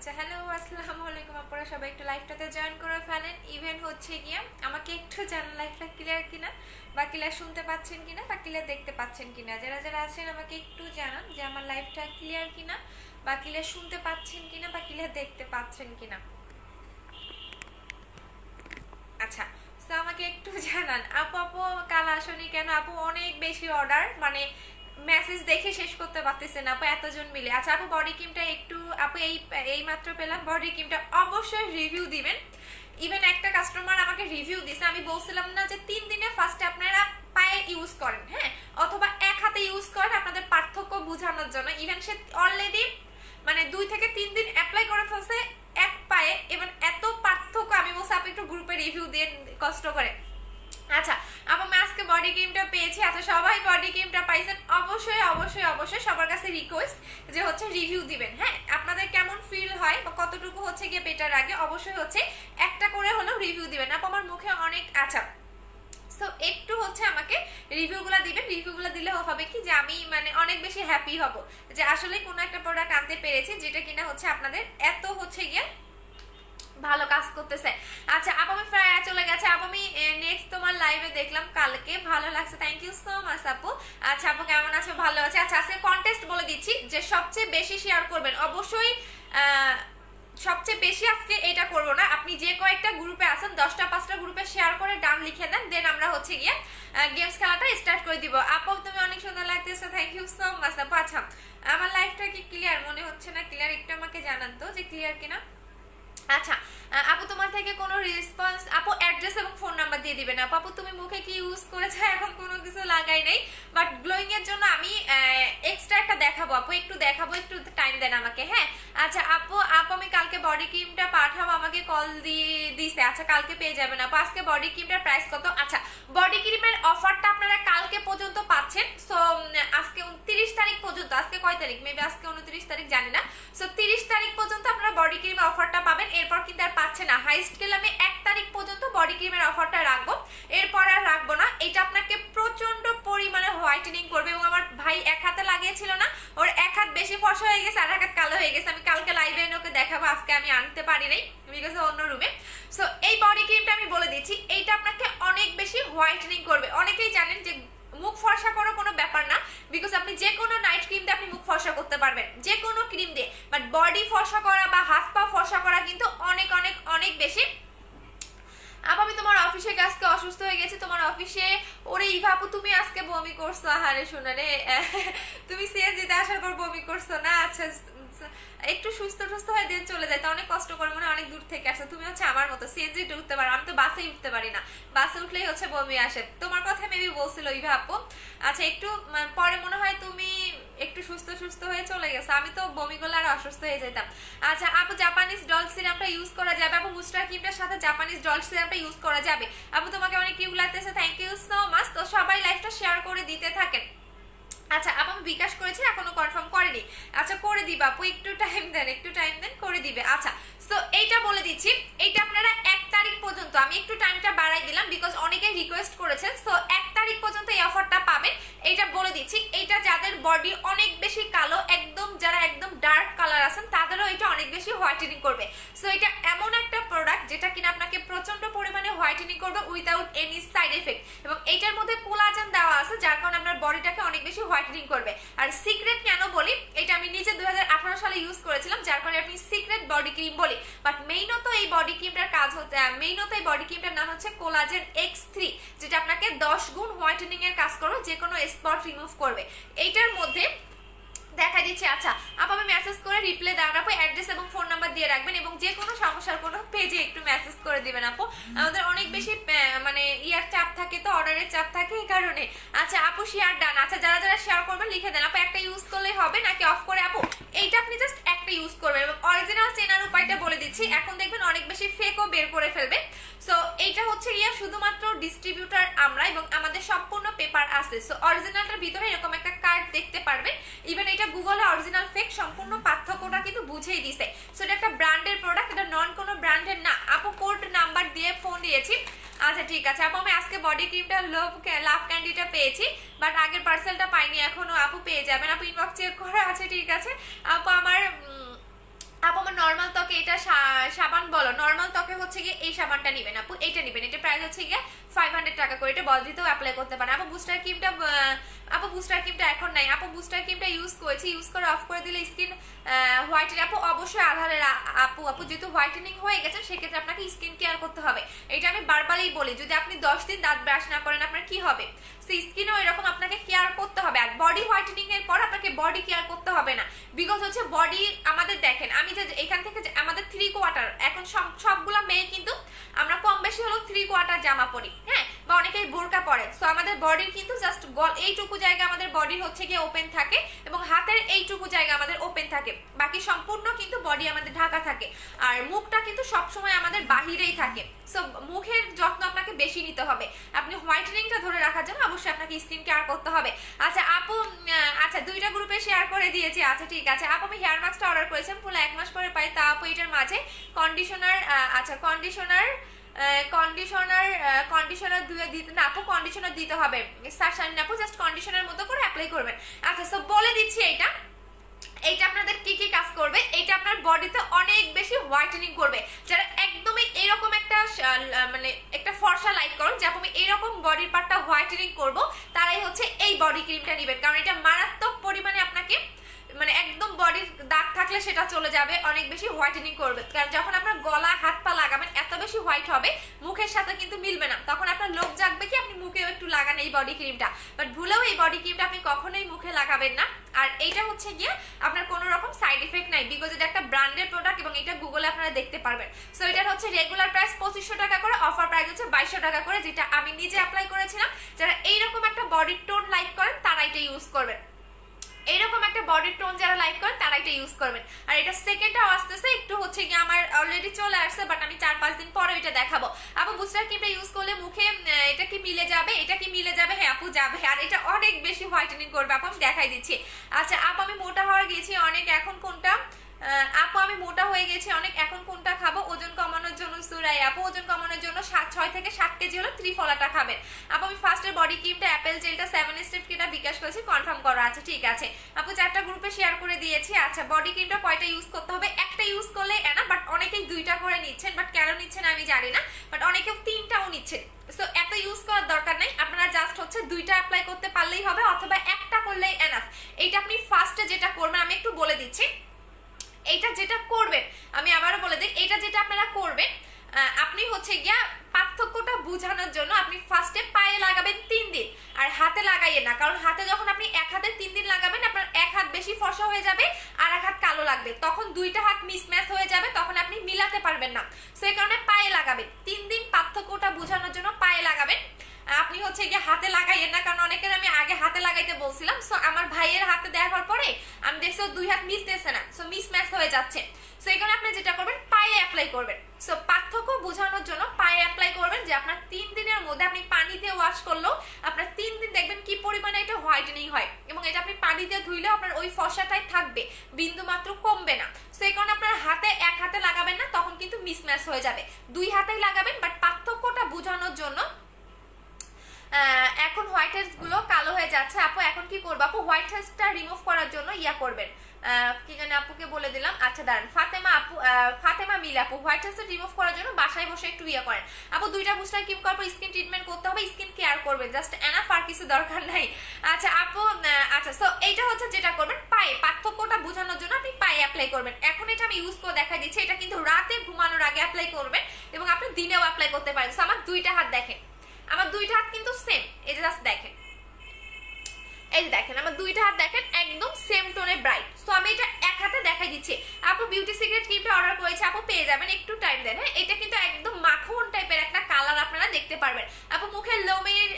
আচ্ছা হ্যালো আসসালামু আলাইকুম আপনারা সবাই একটু লাইভটাতে জয়েন করে ফেলেন ইভেন্ট হচ্ছে গিয়ে আমাকে একটু জানান লাইভটা ক্লিয়ার কিনা বা ক্লিয়ার শুনতে পাচ্ছেন কিনা বা ক্লিয়ার দেখতে পাচ্ছেন কিনা যারা যারা আছেন আমাকে একটু জানান যে আমার লাইভটা ক্লিয়ার কিনা বা ক্লিয়ার শুনতে পাচ্ছেন কিনা বা ক্লিয়ার দেখতে পাচ্ছেন কিনা আচ্ছা তো আমাকে একটু জানান আপু আপু কাল আসনি কেন আপু অনেক বেশি অর্ডার মানে মেসেজ দেখে শেষ করতে পারতেছে না আপু এতজন মিলে আচ্ছা আপু বডি ক্রিমটা একটু আপু এই মাত্র পেলাম বডি ক্রিমটা অবশ্যই রিভিউ দিবেন ইভেন একটা কাস্টমার আমাকে রিভিউ দিছে আমি বলছিলাম না যে 3 দিনে ফার্স্টে আপনারা পায়ে ইউজ করেন হ্যাঁ অথবা এক হাতে ইউজ করেন আপনাদের পার্থক্য বোঝানোর জন্য ইভেন সে অলরেডি মানে 2 থেকে 3 দিন অ্যাপ্লাই করে ফেলছে এক পায়ে এবং এত পার্থক্য আমি বলছি আপনি একটু গ্রুপে রিভিউ দিয়ে কষ্ট করে আচ্ছা আপু আমি আজকে বডি ক্রিমটা পেয়েছি আচ্ছা সবাই বডি ক্রিমটা পাইছেন অবশ্যই অবশ্যই অবশ্যই সবার কাছে রিকোয়েস্ট যে হচ্ছে রিভিউ দিবেন হ্যাঁ আপনাদের কেমন ফিল হয় বা কতটুকু হচ্ছে গিয়ে পেটার আগে অবশ্যই হচ্ছে একটা করে হলেও রিভিউ দিবেন আপু আমার মুখে অনেক আচ্ছা সো একটু হচ্ছে আমাকে রিভিউগুলো দিবেন রিভিউগুলো দিলে হবে কি যে আমি মানে অনেক বেশি হ্যাপি হব যে আসলে কোনো একটা প্রোডাক্ট আনতে পেরেছি যেটা কিনা হচ্ছে আপনাদের এত হচ্ছে গিয়ে ভালো কাজ করতেছে আচ্ছা আপু আমি প্রায় চলে গেছে আপু আমি নেক্সট তোমার লাইভে দেখলাম কালকে ভালো লাগছে থ্যাংক ইউ সো মাচ আপু আচ্ছা আপু কেমন আছো ভালো আছে আচ্ছা আজকে কন্টেস্ট বলে দিচ্ছি যে সবচেয়ে বেশি শেয়ার করবেন অবশ্যই সবচেয়ে বেশি আজকে এটা করবো না আপনি যে কয়েকটা গ্রুপে আছেন 10টা 5টা গ্রুপে শেয়ার করে ডান লিখে দেন দেন আমরা হচ্ছে গিয়ে গেমস খেলাটা স্টার্ট করে দিব আপু তুমি অনেক সুন্দর লাগতেছে থ্যাংক ইউ সো মাচ আপু আচ্ছা আমার লাইফটা কি ক্লিয়ার মনে হচ্ছে না ক্লিয়ার একটু আমাকে জানান তো যে ক্লিয়ার কিনা আচ্ছা আপু তোমার থেকে কোনো রেসপন্স আপু অ্যাড্রেস এবং ফোন নাম্বার দিয়ে দিবেন আপু তুমি মুখে কি ইউজ করেছো এখন কোনো কিছু লাগাই নাই বাট গ্লোয়িং এর জন্য আমি এক্সট্রা একটা দেখাবো আপু একটু দেখাবো একটু টাইম দেন আমাকে হ্যাঁ আচ্ছা আপু আমি কালকে বডি ক্রিমটা পাঠাবো আমাকে কল দিছে আচ্ছা কালকে পেয়ে যাবেন আপু আজকে বডি ক্রিমটার প্রাইস কত আচ্ছা বডি ক্রিমের অফারটা আপনারা কালকে পর্যন্ত পাচ্ছেন সো আজকে 29 তারিখ পর্যন্ত আজকে কয় তারিখ মেবি আজকে 29 তারিখ জানি না সো 30 তারিখ পর্যন্ত আপনারা বডি ক্রিমের অফারটা পাবেন এরপর কিন্তু আর পাচ্ছে না হাইস্ট গেলে আমি 1 তারিখ পর্যন্ত বডি ক্রিমের অফারটা রাখবো এরপর আর রাখবো না এটা আপনাকে প্রচন্ড পরিমাণে হোয়াইটেনিং করবে এবং আমার ভাই এক হাতে লাগিয়েছিল না ওর এক হাত বেশি ফর্সা হয়ে গেছে আর এক হাত কালো হয়ে গেছে আমি কালকে লাইভে এনে ওকে দেখাবো আজকে আমি আনতে পারি নাই বিকজ অন্য রুমে সো এই বডি ক্রিমটা আমি বলে দিচ্ছি এইটা আপনাকে অনেক বেশি হোয়াইটেনিং করবে অনেকেই জানেন যে মুখ ফর্সা করার কোনো ব্যাপার না বিকজ আপনি যে কোনো নাইট ক্রিম দিয়ে আপনি মুখ ফর্সা করতে পারবেন যে কোনো ক্রিম দিয়ে বাট বডি ফর্সা করা বা হাত পা ফর্সা করা কিন্তু অনেক অনেক অনেক বেশি আমি তোমার অফিসে আজকে অসুস্থ হয়ে গেছি তোমার অফিসে ওরে ইভা আপু তুমি আজকে বমি করছো আহারে শোনা রে তুমি সিএনজিতে আসার পর বমি করছো না আচ্ছা একটু সুস্থ সুস্থ হয়ে দিন চলে যায় তো অনেক কষ্ট করে মনে অনেক দূর থেকে আসে তুমি হচ্ছে আমার মতো সিএনজিতে উঠতে পারো আমি তো বাসেই উঠতে পারি না বাসে উঠলেই হচ্ছে বমি আসে তোমার কথা মেবি বলছিল ইভা আপু আচ্ছা একটু পরে মনে হয় তুমি একটু সুস্থ সুস্থ হয়ে চলে গেছো আমি তো বমি করলে আর অসুস্থ হয়ে যেতাম আচ্ছা আপু জাপানিজ ডল সিরামটা ইউজ করা যাবে আপু মুস্টার ক্রিমটার সাথে জাপানিজ ডল সিরামটা ইউজ করা যাবে আপু তোমাকে অনেক কিউট লাগতেছে থ্যাংক ইউ সো মাচ তো সবাই লাইভটা শেয়ার করে দিতে থাকেন আচ্ছা আপু আমি বিকাশ করেছি এখনো কনফার্ম করেনি আচ্ছা করে দিবা আপু একটু টাইম দেন করে দিবে আচ্ছা তো এইটা বলে দিচ্ছি এইটা আপনারা 1 তারিখ পর্যন্ত আমি একটু টাইমটা বাড়াই দিলাম বিকজ অনেকেই রিকোয়েস্ট করেছেন সো 1 তারিখ পর্যন্ত এই অফারটা পাবেন এইটা বলে দিচ্ছি এইটা যাদের বডি অনেক বেশি কালো একদম যারা একদম ডার্ক কালার আছেন তাদেরও এটা অনেক বেশি হোয়াইটেনিং করবে সো এটা এমন একটা প্রোডাক্ট যেটা কিনা আপনাকে প্রচন্ড পরিমাণে হোয়াইটেনিং করবে উইদাউট এনি সাইড এফেক্ট এবং এইটার মধ্যে কোলাজেন দেওয়া আছে যার কারণে আপনার বডিটাকে অনেক বেশি হোয়াইটেনিং করবে আর সিক্রেট কেন বলি এটা আমি নিজে 2018 সালে ইউজ করেছিলাম যার কারণে আমি সিক্রেট বডি ক্রিম বলি বাট মেইনত এই বডি ক্রিমটার কাজ হচ্ছে মেইনত এই বডি ক্রিমটার নাম হচ্ছে কোলাজেন X3 যেটা আপনাকে 10 গুণ হোয়াইটেনিং এর কাজ করবে যে কোনো স্পট রিমুভ করবে এইটার মধ্যে দেখা দিচ্ছে আচ্ছা আমি মেসেজ করে রিপ্লাই দেওয়ার আপু অ্যাড্রেস এবং ফোন নাম্বার দিয়ে রাখবেন এবং যে কোনো সমস্যার কোনো পেজে একটু মেসেজ করে দিবেন আপু আমাদের অনেক বেশি মানে ইয়ার চাপ থাকে তো অর্ডারের চাপ থাকে এই কারণে আচ্ছা আপু শেয়ার ডান আচ্ছা যারা যারা শেয়ার করবেন লিখে দেন আপু একটা ইউজ করলেই হবে নাকি অফ করে আপু এইটা আপনি জাস্ট একটা ইউজ করবেন এবং অরিজিনাল চেনার উপায়টা বলে দিচ্ছি এখন দেখবেন অনেক বেশি ফেকও বের করে ফেলবে সো এইটা হচ্ছে গিয়ে শুধুমাত্র ডিস্ট্রিবিউটার আমরা এবং আমাদের সম্পূর্ণ পেপার আছে সো অরিজিনালটার ভিতরে এরকম একটা কার্ড দেখতে পারবেন ইভেন এটা গুগলে অরিজিনাল ফেক সম্পূর্ণ পার্থক্যটা কিন্তু বুঝিয়ে দিছে সো এটা একটা ব্র্যান্ডের প্রোডাক্ট এটা নন কোনো ব্র্যান্ডের না আপু কোড নাম্বার দিয়ে ফোন দিয়েছি আচ্ছা ঠিক আছে আপু আমি আজকে বডি ক্রিমটা লাভ ক্যান্ডিটা পেয়েছি বাট আগের পার্সেলটা পাইনি এখনো আপু পেয়ে যাবেন আপু ইনবক্স চেক করা আছে ঠিক আছে আপু আমার আপু আমার নর্মাল ত্বকে এটা সাবান বলো, নর্মাল ত্বকে হচ্ছে গিয়ে এই সাবানটা নেবেন আপু, এইটা নেবেন, এটা প্রাইস হচ্ছে গিয়ে 500 টাকা করে, এটা বডিতেও অ্যাপ্লাই করতে পারেন। আপু বুস্টার ক্রিমটা, আপু বুস্টার ক্রিমটা এখন নাই আপু, বুস্টার ক্রিমটা ইউজ করেছি, ইউজ করে অফ করে দিলে স্কিন হোয়াইটেনিং আপু অবশ্যই আধারের আপু, আপু যেহেতু হোয়াইটেনিং হয়ে গেছে সেক্ষেত্রে আপনাকে স্কিন কেয়ার করতে হবে, এটা আমি বারবারই বলি। যদি আপনি 10 দিন দাঁত ব্রাশ না করেন আপনার কি হবে, সেই স্কিনও এরকম আপনাকে কেয়ার করতে হবে। আর বডি হোয়াইটেনিং এর পর আপনাকে বডি কেয়ার করতে হবে না, বিকজ হচ্ছে বডি আমাদের দেখেন, আমি যে এখান থেকে আমাদের 3/4 এখন সবগুলা মেয়ে কিন্তু আমরা কম বেশি হলেও 3/4 জামা পরি, হ্যাঁ, বা অনেকেই বোরকা পরে। সো আমাদের বডির কিন্তু জাস্ট এইটুকু জায়গা আমাদের বডির হচ্ছে গিয়ে ওপেন থাকে এবং হাতের এইটুকু জায়গা আমাদের ওপেন থাকে, বাকি সম্পূর্ণ কিন্তু বডি আমাদের ঢাকা থাকে। আর মুখটা কিন্তু সবসময় আমাদের বাহিরেই থাকে। সো মুখের যত্ন আপনাকে বেশি নিতে হবে, আপনি হোয়াইটেনিংটা ধরে রাখার জন্য অবশ্যই আপনাকে স্কিন কেয়ার করতে হবে। আচ্ছা আপু, আচ্ছা 2টা গ্রুপে শেয়ার করে দিয়েছি, আচ্ছা ঠিক আছে আপু। আমি হেয়ার মাস্কটা অর্ডার করেছিলাম, পুরো 1 মাস পরে পাই, তা আপু এটার মাঝে কন্ডিশনার, আচ্ছা কন্ডিশনার দিতে না আপু, কন্ডিশনার দিতে হবে সারসানি আপু, জাস্ট কন্ডিশনার মতো করে অ্যাপ্লাই করবেন। আচ্ছা সো বলে দিচ্ছি এইটা আপনাদের কি কি কাজ করবে। এইটা আপনার বডিতে অনেক বেশি হোয়াইটেনিং করবে, যারা একদমই এরকম একটা মানে একটা ফর্সা লাইক করো যে আমি এরকম বডির পার্টটা হোয়াইটেনিং করব, তারাই হচ্ছে এই বডি ক্রিমটা নেবেন, কারণ এটা মারাত্মক পরিমাণে আপনাকে মানে একদম বডির দাগ থাকলে সেটা চলে যাবে, অনেক বেশি হোয়াইটেনিং করবে। কারণ যখন আপনার গলা হাত পা লাগাবেন এত বেশি হোয়াইট হবে, মুখের সাথে কিন্তু মিলবে না, তখন আপনার লোভ জাগবে কি আপনি মুখেও একটু লাগান এই বডি ক্রিমটা, বাট ভুলেও এই বডি ক্রিমটা আপনি কখনোই মুখে লাগাবেন না। আর এইটা হচ্ছে গিয়ে আপনার কোনো রকম সাইড ইফেক্ট নাই, বিকজ এটা একটা ব্র্যান্ডেড প্রোডাক্ট এবং এটা গুগলে আপনারা দেখতে পারবেন। সো এটার হচ্ছে রেগুলার প্রাইস 2500 টাকা করে, অফার প্রাইস হচ্ছে 2200 টাকা করে, যেটা আমি নিজে অ্যাপ্লাই করেছিলাম। যারা এইরকম একটা বডির টোন লাইক করেন তারা এটা ইউজ করবেন, এইরকম একটা বডির টোন যারা লাইক করেন তারা এটা ইউজ করবেন। আর এটা সেকেন্ডটাও আসতেছে, একটু হচ্ছে গিয়ে আমার অলরেডি চলে আসছে, বাট আমি 4-5 দিন পরে এটা দেখাবো। আপু বুস্টার ক্রিমটা ইউজ করলে মুখে এটা কি মিলে যাবে, এটা কি মিলে যাবে? হ্যাঁ আপু যাবে, আর এটা অনেক বেশি হোয়াইটেনিং করবে আপু, আমি দেখাই দিচ্ছি। আচ্ছা আপু আমি মোটা হয়ে গেছি অনেক, এখন কোনটা আপু আমি মোটা হয়ে গেছি অনেক, এখন কোনটা খাবো? ওজন কমানোর জন্য সুরাই আপু, ওজন কমানোর জন্য 6 থেকে 7 কেজি হলো ত্রিফলাটা খাবেন আপু। আমি ফার্স্টের বডি ক্রিমটা অ্যাপেল জেলটা 7 স্টেপ কিটা বিকাশ করেছি, কনফার্ম করা আছে, ঠিক আছে আপু 4টা গ্রুপে শেয়ার করে দিয়েছি। আচ্ছা বডি ক্রিমটা কয়টা ইউজ করতে হবে? একটা ইউজ করলে এনা, বাট অনেকেই 2টা করে নিচ্ছেন, বাট কেন নিচ্ছেন আমি জানি না, বাট অনেকেও 3টাও নিচ্ছেন। সো এত ইউজ করার দরকার নাই, আপনারা জাস্ট হচ্ছে 2টা অ্যাপ্লাই করতে পারলেই হবে, অথবা একটা করলেই এনাফ। এইটা আপনি ফার্স্টে যেটা করবেন আমি একটু বলে দিচ্ছি, এইটা যেটা করবেন আমি আবারও বলে দিই, এটা যেটা আপনারা করবেন আপনি হচ্ছে গিয়া পার্থক্যটা বোঝানোর জন্য আপনি ফার্স্টে পায়ে লাগাবেন 3 দিন, আর হাতে লাগাইয়ে না, কারণ হাতে যখন আপনি এক হাতে 3 দিন লাগাবেন আপনার এক হাত বেশি ফর্সা হয়ে যাবে আর এক হাত কালো লাগবে, তখন 2টা হাত মিসম্যাচ হয়ে যাবে, তখন আপনি মিলাতে পারবেন না। সেই কারণে পায়ে লাগাবেন 3 দিন, পার্থক্যটা বোঝানোর জন্য পায়ে লাগাবেন। আপনি হচ্ছে গিয়ে হাতে লাগাইয়েন না, কারণ অনেকের আমি আগে হাতে লাগাইতে বলছিলাম, সো আমার ভাইয়ের হাতে দেখার পরে আমি দেখছি 2 হাত মিলতেছে না, সো মিসম্যাচ হয়ে যাচ্ছে। সো এই কারণে আপনি যেটা করবেন পায়ে অ্যাপ্লাই করবেন। সো পার্থক্য বোঝানোর জন্য পায়ে অ্যাপ্লাই করবেন, যে আপনার 3 দিনের মধ্যে আপনি পানি দিয়ে ওয়াশ করলেও আপনার 3 দিন দেখবেন কি পরিমাণে এটা হোয়াইটেনিং হয়, এবং এটা আপনি পানি দিয়ে ধুইলেও আপনার ওই ফর্সাটাই থাকবে, বিন্দু মাত্র কমবে না। সো এই কারণে আপনার হাতে এক হাতে লাগাবেন না, তখন কিন্তু মিসম্যাচ হয়ে যাবে, 2 হাতেই লাগাবেন। বাট পার্থক্যটা বোঝানোর জন্য এখন হোয়াইট হেডস গুলো কালো হয়ে যাচ্ছে আপু, এখন কি করবো আপু? হোয়াইট হেডসটা রিমুভ করার জন্য ইয়া করবেন, কি জানি আপুকে বলে দিলাম, আচ্ছা দাঁড়ান, ফাতেমা আপু, ফাতেমা মিল আপু, হোয়াইট হেডসটা রিমুভ করার জন্য বাসায় বসে একটু ইয়া করেন আপু। 2টা বুস্টার ক্রিম করার পর স্কিন ট্রিটমেন্ট করতে হবে, স্কিন কেয়ার করবেন, জাস্ট এনাফ, আর কিছু দরকার নাই। আচ্ছা আপু, আচ্ছা সো এইটা হচ্ছে যেটা করবেন পায়ে, পার্থক্যটা বোঝানোর জন্য আপনি পায়ে অ্যাপ্লাই করবেন। এখন এটা আমি ইউজ করে দেখা দিচ্ছি, এটা কিন্তু রাতে ঘুমানোর আগে অ্যাপ্লাই করবেন এবং আপনি দিনেও অ্যাপ্লাই করতে পারেন। সো আমার 2টা হাত দেখেন, আমার 2টা হাত কিন্তু সেম, এই যে জাস্ট দেখেন, এই যে দেখেন আমার 2টা হাত দেখেন একদম সেম টোনে ব্রাইট। সো আমি এটা এক হাতে দেখাই দিচ্ছি। আপু বিউটি সিক্রেট ক্রিমটা অর্ডার করেছি আপু, পেয়ে যাবেন, একটু টাইম দেন। হ্যাঁ এটা কিন্তু একদম মাখন টাইপের একটা কালার আপনারা দেখতে পারবেন আপু। মুখের লোমের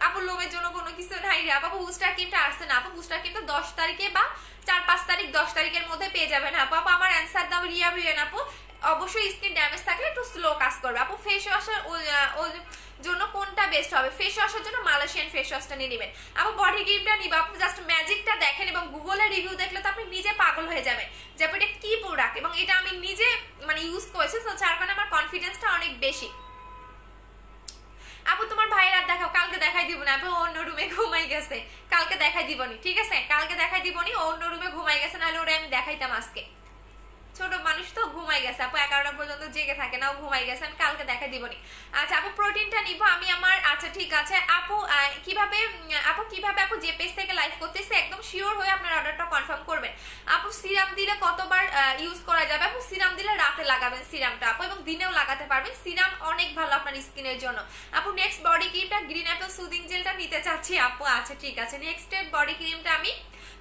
আপু, লোমের জন্য কোনো কিছু নাই রে আপু, বুস্টার ক্রিমটা আসছে না আপু, বুস্টার ক্রিমটা 10 তারিখে বা 4-5 তারিখ 10 তারিখের মধ্যে পেয়ে যাবেন আপু। আপু আমার অ্যান্সার দাও রিয়া ভিয়েন আপু, অবশ্যই স্কিন ড্যামেজ থাকলে একটু স্লো কাজ করবে আপু। ফেস ওয়াশের জন্য কোনটা বেস্ট হবে? ফেস ওয়াশের জন্য মালয়েশিয়ান ফেস ওয়াশটা নিয়ে নেবেন আপু। বডি ক্রিমটা নিবা আপু, জাস্ট ম্যাজিকটা দেখেন এবং গুগলে রিভিউ দেখলে তো আপনি নিজে পাগল হয়ে যাবেন যে আপু এটা কি প্রোডাক্ট, এবং এটা আমি নিজে মানে ইউজ করেছি, তো যার কারণে আমার কনফিডেন্সটা অনেক বেশি। আপু তোমার ভাইয়ের আর দেখাও, কালকে দেখাই দিব না আপু, অন্য রুমে ঘুমাই গেছে, কালকে দেখাই দিবনি, ঠিক আছে কালকে দেখাই দিবনি, অন্য রুমে ঘুমাই গেছে, নাহলে ওরে আমি দেখাইতাম আজকে। ছোট মানুষ তো ঘুমাই গেছে আপু, 11টা পর্যন্ত জেগে থাকে না, ও ঘুমাই গেছে, আমি কালকে দেখা দিবনি। আচ্ছা আপু প্রোটিনটা নিব আমি আমার, আচ্ছা ঠিক আছে আপু। কিভাবে আপু যে পেজ থেকে লাইভ করতেছে একদম শিওর হয়ে আপনার অর্ডারটা কনফার্ম করবেন। আপু সিরাম দিলে কতবার ইউজ করা যাবে? আপু সিরাম দিলে রাতে লাগাবেন সিরামটা আপু, এবং দিনেও লাগাতে পারবেন। সিরাম অনেক ভালো আপনার স্কিনের জন্য আপু। নেক্সট বডি ক্রিমটা গ্রিন অ্যাপেল সুদিং জেলটা নিতে চাচ্ছি আপু। আচ্ছা ঠিক আছে, নেক্সট বডি ক্রিমটা আমি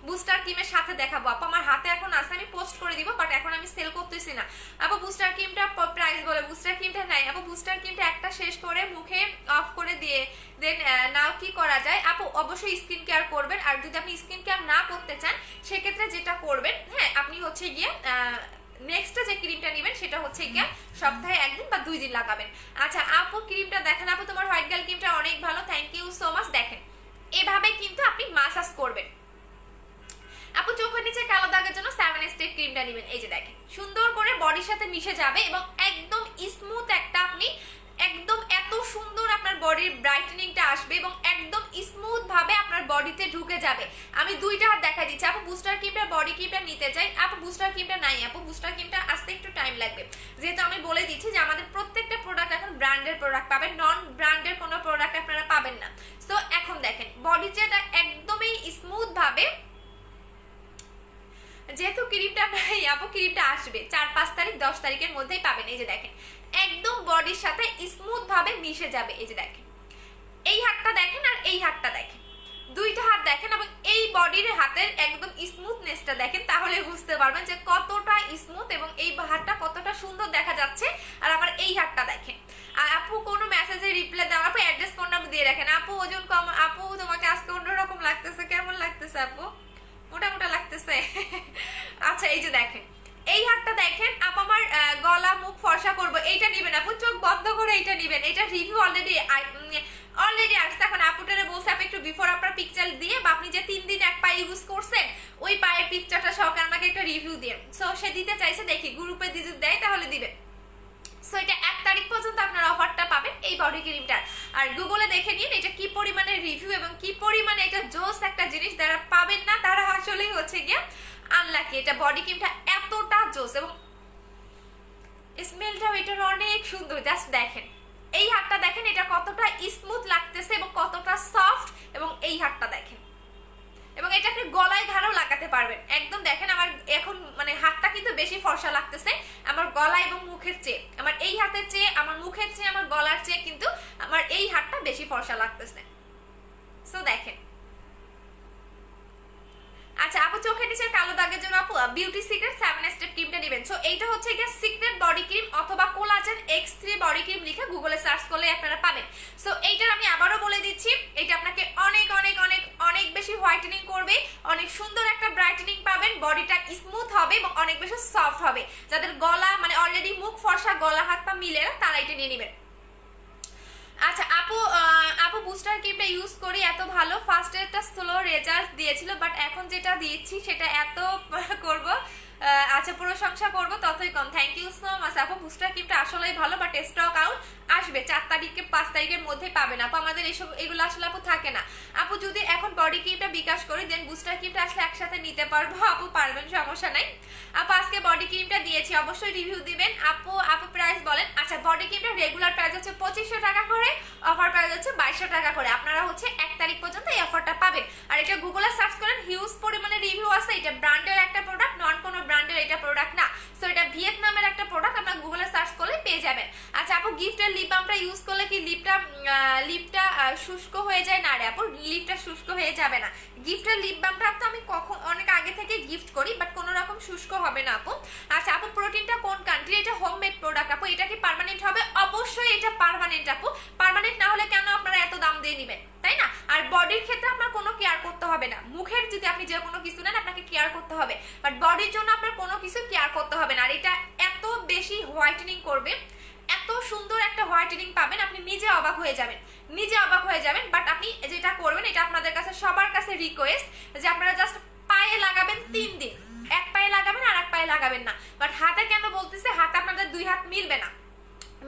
বুস্টার ক্রিমের সাথে দেখাবো আপু। আমার হাতে এখন আছে, আমি পোস্ট করে দিব, বাট এখন আমি সেল করতেছি না আপু। বুস্টার ক্রিমটা প্রাইস বলে, বুস্টার ক্রিমটা নাই আপু। বুস্টার ক্রিমটা একটা শেষ করে মুখে অফ করে দিয়ে দেন নাও কি করা যায় আপু? অবশ্যই স্কিন কেয়ার করবেন, আর যদি আপনি স্কিন কেয়ার না করতে চান সেক্ষেত্রে যেটা করবেন, হ্যাঁ আপনি হচ্ছে গিয়ে নেক্সট যে ক্রিমটা নেবেন সেটা হচ্ছে গিয়ে সপ্তাহে 1 দিন বা 2 দিন লাগাবেন। আচ্ছা আপু ক্রিমটা দেখেন আপু, তোমার হোয়াইট গার্ল ক্রিমটা অনেক ভালো, থ্যাংক ইউ সো মাচ। দেখেন এভাবে কিন্তু আপনি মাসাজ করবেন আপু। চোখের নিচে কালো দাগের জন্য 7 স্টেপ ক্রিমটা নেবেন, এই যে দেখেন সুন্দর করে বডির সাথে মিশে যাবে এবং একদম স্মুথ একটা আপনি একদম এত সুন্দর আপনার বডির ব্রাইটেনিংটা আসবে এবং একদম স্মুথ ভাবে আপনার বডিতে ঢুকে যাবে। আমি 2টা হাত দেখা দিচ্ছি আপু। বুস্টার ক্রিমটা বডি ক্রিমটা নিতে চাই আপু। বুস্টার ক্রিমটা নাই আপু, বুস্টার ক্রিমটা আসতে একটু টাইম লাগবে, যেহেতু আমি বলে দিচ্ছি যে আমাদের প্রত্যেকটা প্রোডাক্ট এখন ব্র্যান্ডের প্রোডাক্ট পাবেন, নন ব্র্যান্ডের কোনো প্রোডাক্ট আপনারা পাবেন না। তো এখন দেখেন বডি যেটা একদমই স্মুথ ভাবে, যেহেতু ক্রিমটা নাই আপু ক্রিমটা আসবে 4-5 তারিখ 10 তারিখের মধ্যেই পাবেন। এই যে দেখেন একদম বডির সাথে স্মুথ ভাবে মিশে যাবে। এই যে দেখেন এই হাতটা দেখেন আর এই হাতটা দেখেন, 2টা হাত দেখেন এবং এই বডির হাতের একদম স্মুথনেসটা দেখেন, তাহলে বুঝতে পারবেন যে কতটা স্মুথ এবং এই হাতটা কতটা সুন্দর দেখা যাচ্ছে। আর আবার এই হাতটা দেখেন। আর আপু কোনো মেসেজে রিপ্লাই দাও আপু, অ্যাড্রেস ফোন নাম্বার দিয়ে রাখেন আপু। ওজন কম আপু, তোমাকে আজকে অন্যরকম লাগতেছে, কেমন লাগতেছে আপু? মোটা মোটা লাগতেছে আচ্ছা এই যে দেখেন এই হাতটা দেখেন আপু, আমার গলা মুখ ফর্সা করবো, এইটা নিবেন আপু, চোখ বন্ধ করে এইটা নিবেন। এটা রিভিউ অলরেডি আসছে। এখন আপুটারে বলছে আপনি একটু বিফোর আপনার পিকচার দিয়ে, বা আপনি যে 3 দিন এক পায়ে ইউজ করছেন ওই পায়ের পিকচারটা সহকারে আমাকে একটা রিভিউ দিয়ে, সো সে দিতে চাইছে, দেখি গ্রুপে দিতে দেয় তাহলে দিবে। সো এটা 1 তারিখ পর্যন্ত আপনার অফারটা পাবেন এই বডি ক্রিমটার। আর গুগলে দেখে নিন এটা কি পরিমাণে রিভিউ এবং কি পরিমাণে এটা জোস একটা জিনিস, যারা পাবেন না তারা আসলেই হচ্ছে গিয়ে আনলাকি। এটা বডি ক্রিমটা এতটা জোস এবং স্মেলটাও এটার অনেক সুন্দর। জাস্ট দেখেন এই হাতটা দেখেন এটা কতটা স্মুথ লাগতেছে এবং কতটা সফট, এবং এই হাতটা দেখেন, এবং এটা আপনি গলায় ধারেও লাগাতে পারবেন। একদম দেখেন আমার এখন মানে হাতটা কিন্তু বেশি ফর্সা লাগতেছে আমার গলা এবং মুখের চেয়ে, আমার এই হাতের চেয়ে, আমার মুখের চেয়ে, আমার গলার চেয়ে কিন্তু আমার এই হাতটা বেশি ফর্সা লাগতেছে। সো দেখেন। আচ্ছা আপু চোখের নিচের কালো দাগের জন্য আপু বিউটি সিক্রেট 7 স্টেপ ক্রিমটা নেবেন। সো এইটা হচ্ছে গিয়ে সিক্রেট বডি ক্রিম অথবা কোলাজেন X3 বডি ক্রিম লিখে গুগলে সার্চ করলে আপনারা পাবেন। সো এইটার আমি আবারও বলে দিচ্ছি, এটা আপনাকে অনেক অনেক অনেক অনেক বেশি হোয়াইটেনিং করবে, অনেক সুন্দর একটা ব্রাইটেনিং পাবেন, বডিটা স্মুথ হবে এবং অনেক বেশি সফট হবে। যাদের গলা মানে অলরেডি মুখ ফর্সা, গলা হাত পা মিলে না, তারা এটা নিয়ে নেবেন। আচ্ছা আপু বুস্টার ক্রিমটা ইউজ করি এত ভালো, ফার্স্ট একটা স্লো রেজাল্ট দিয়েছিল, বাট এখন যেটা দিচ্ছি সেটা এত করব আচ্ছা প্রশংসা করব ততই কম। থ্যাংক ইউ সো মাচ আপু। বুস্টার ক্রিমটা আসলেই ভালো, বাট স্টক আউট আসবে 4 তারিখে 5 তারিখের মধ্যে পাবেন আপু। আমাদের এগুলো আসলে আপু থাকে না আপু। যদি এখন বডি ক্রিমটা বিকাশ করি দেন বুস্টার ক্রিমটা আসলে একসাথে নিতে পারবো আপু, পারবেন, সমস্যা নাই আপু। আজকে বডি ক্রিমটা দিয়েছি, অবশ্যই রিভিউ দিবেন আপু। আপু প্রাইস বলেন। আচ্ছা বডি ক্রিমটা রেগুলার প্রাইস হচ্ছে 2500 টাকা করে, অফার প্রাইস হচ্ছে 2200 টাকা করে। আপনারা হচ্ছে 1 তারিখ পর্যন্ত এই অফারটা পাবেন। আর এটা গুগলে সার্চ করেন, হিউজ পরিমাণে রিভিউ আছে। এটা ব্র্যান্ডের একটা প্রোডাক্ট, নন কোনো ব্র্যান্ডের এটা প্রোডাক্ট না। সো এটা ভিয়েতনামের একটা প্রোডাক্ট, আপনারা গুগলে সার্চ করলে পেয়ে যাবেন। আচ্ছা আপু গিফটের লিপ বামটা ইউজ করলে কি লিপটা শুষ্ক হয়ে যায়? না রে আপু, লিপটা শুষ্ক হয়ে যাবে না। গিফটের লিপ বামটা তো আমি কখন অনেক আগে থেকে গিফট করি, বাট কোনো রকম শুষ্ক হবে না আপু। আচ্ছা আপু প্রোটিনটা কোন কান্ট্রি? এটা হোমমেড প্রোডাক্ট আপু। এটা কি পার্মানেন্ট হবে? অবশ্যই এটা পার্মানেন্ট আপু। পার্মানেন্ট না হলে কেন আপনারা এত দাম দিয়ে নেবেন, তাই না? আর বডির ক্ষেত্রে আপনার কোনো কেয়ার করতে হবে না। মুখের যদি আপনি যে কোনো কিছু নেন আপনাকে কেয়ার করতে হবে, বাট বডির জন্য আপনার কোনো কিছু কেয়ার করতে হবে না। আর এটা এত বেশি হোয়াইটেনিং করবে, এত সুন্দর একটা হোয়াইটেনিং পাবেন, আপনি নিজে অবাক হয়ে যাবেন। বাট আপনি যেটা করবেন, এটা আপনাদের কাছে সবার কাছে রিকোয়েস্ট যে আপনারা জাস্ট পায়ে লাগাবেন 3 দিন, এক পায়ে লাগাবেন আর এক পায়ে লাগাবেন না। বাট হাতে কেন বলতেছে, হাতে আপনাদের 2 হাত মিলবে না,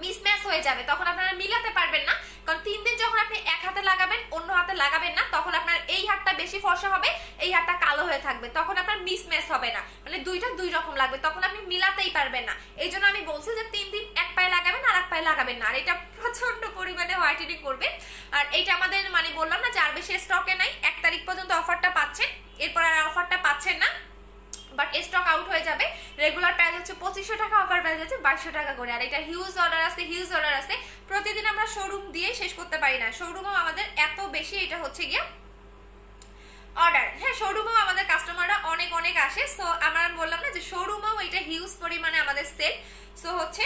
মিসম্যাচ হয়ে যাবে, তখন আপনারা মিলাতে পারবেন না। কারণ 3 দিন যখন আপনি এক হাতে লাগাবেন, অন্য হাতে লাগাবেন না, তখন আপনার এই হাতটা বেশি ফর্সা হবে, এই হাতটা কালো হয়ে থাকবে, তখন আপনার মিসম্যাচ হবে না, মানে দুইটা দুই রকম লাগবে, তখন আপনি মিলাতেই পারবেন না। এই জন্য আমি বলছি যে 3 দিন এক পায়ে লাগাবেন আর এক পায়ে লাগাবেন না, আর এটা প্রচন্ড পরিমাণে হোয়াইটেনিং করবে। আর এইটা আমাদের মানে বললাম না যে আর বেশি স্টকে নাই, 1 তারিখ পর্যন্ত অফারটা পাচ্ছেন, এরপর আর অফারটা পাচ্ছেন না, বাট স্টক আউট হয়ে যাবে। রেগুলার প্রাইস হচ্ছে 2500 টাকা, অফার প্রাইস হচ্ছে 2200 টাকা করে। আর এটা হিউজ অর্ডার আছে, প্রতিদিন আমরা শোরুম দিয়ে শেষ করতে পারি না, শোরুমও আমাদের এত বেশি, এটা হচ্ছে গিয়ে অর্ডার, হ্যাঁ শোরুমেও আমাদের কাস্টমাররা অনেক অনেক আসে। সো আমরা বললাম না যে শোরুমেও এটা হিউজ পরিমাণে আমাদের সেল। সো হচ্ছে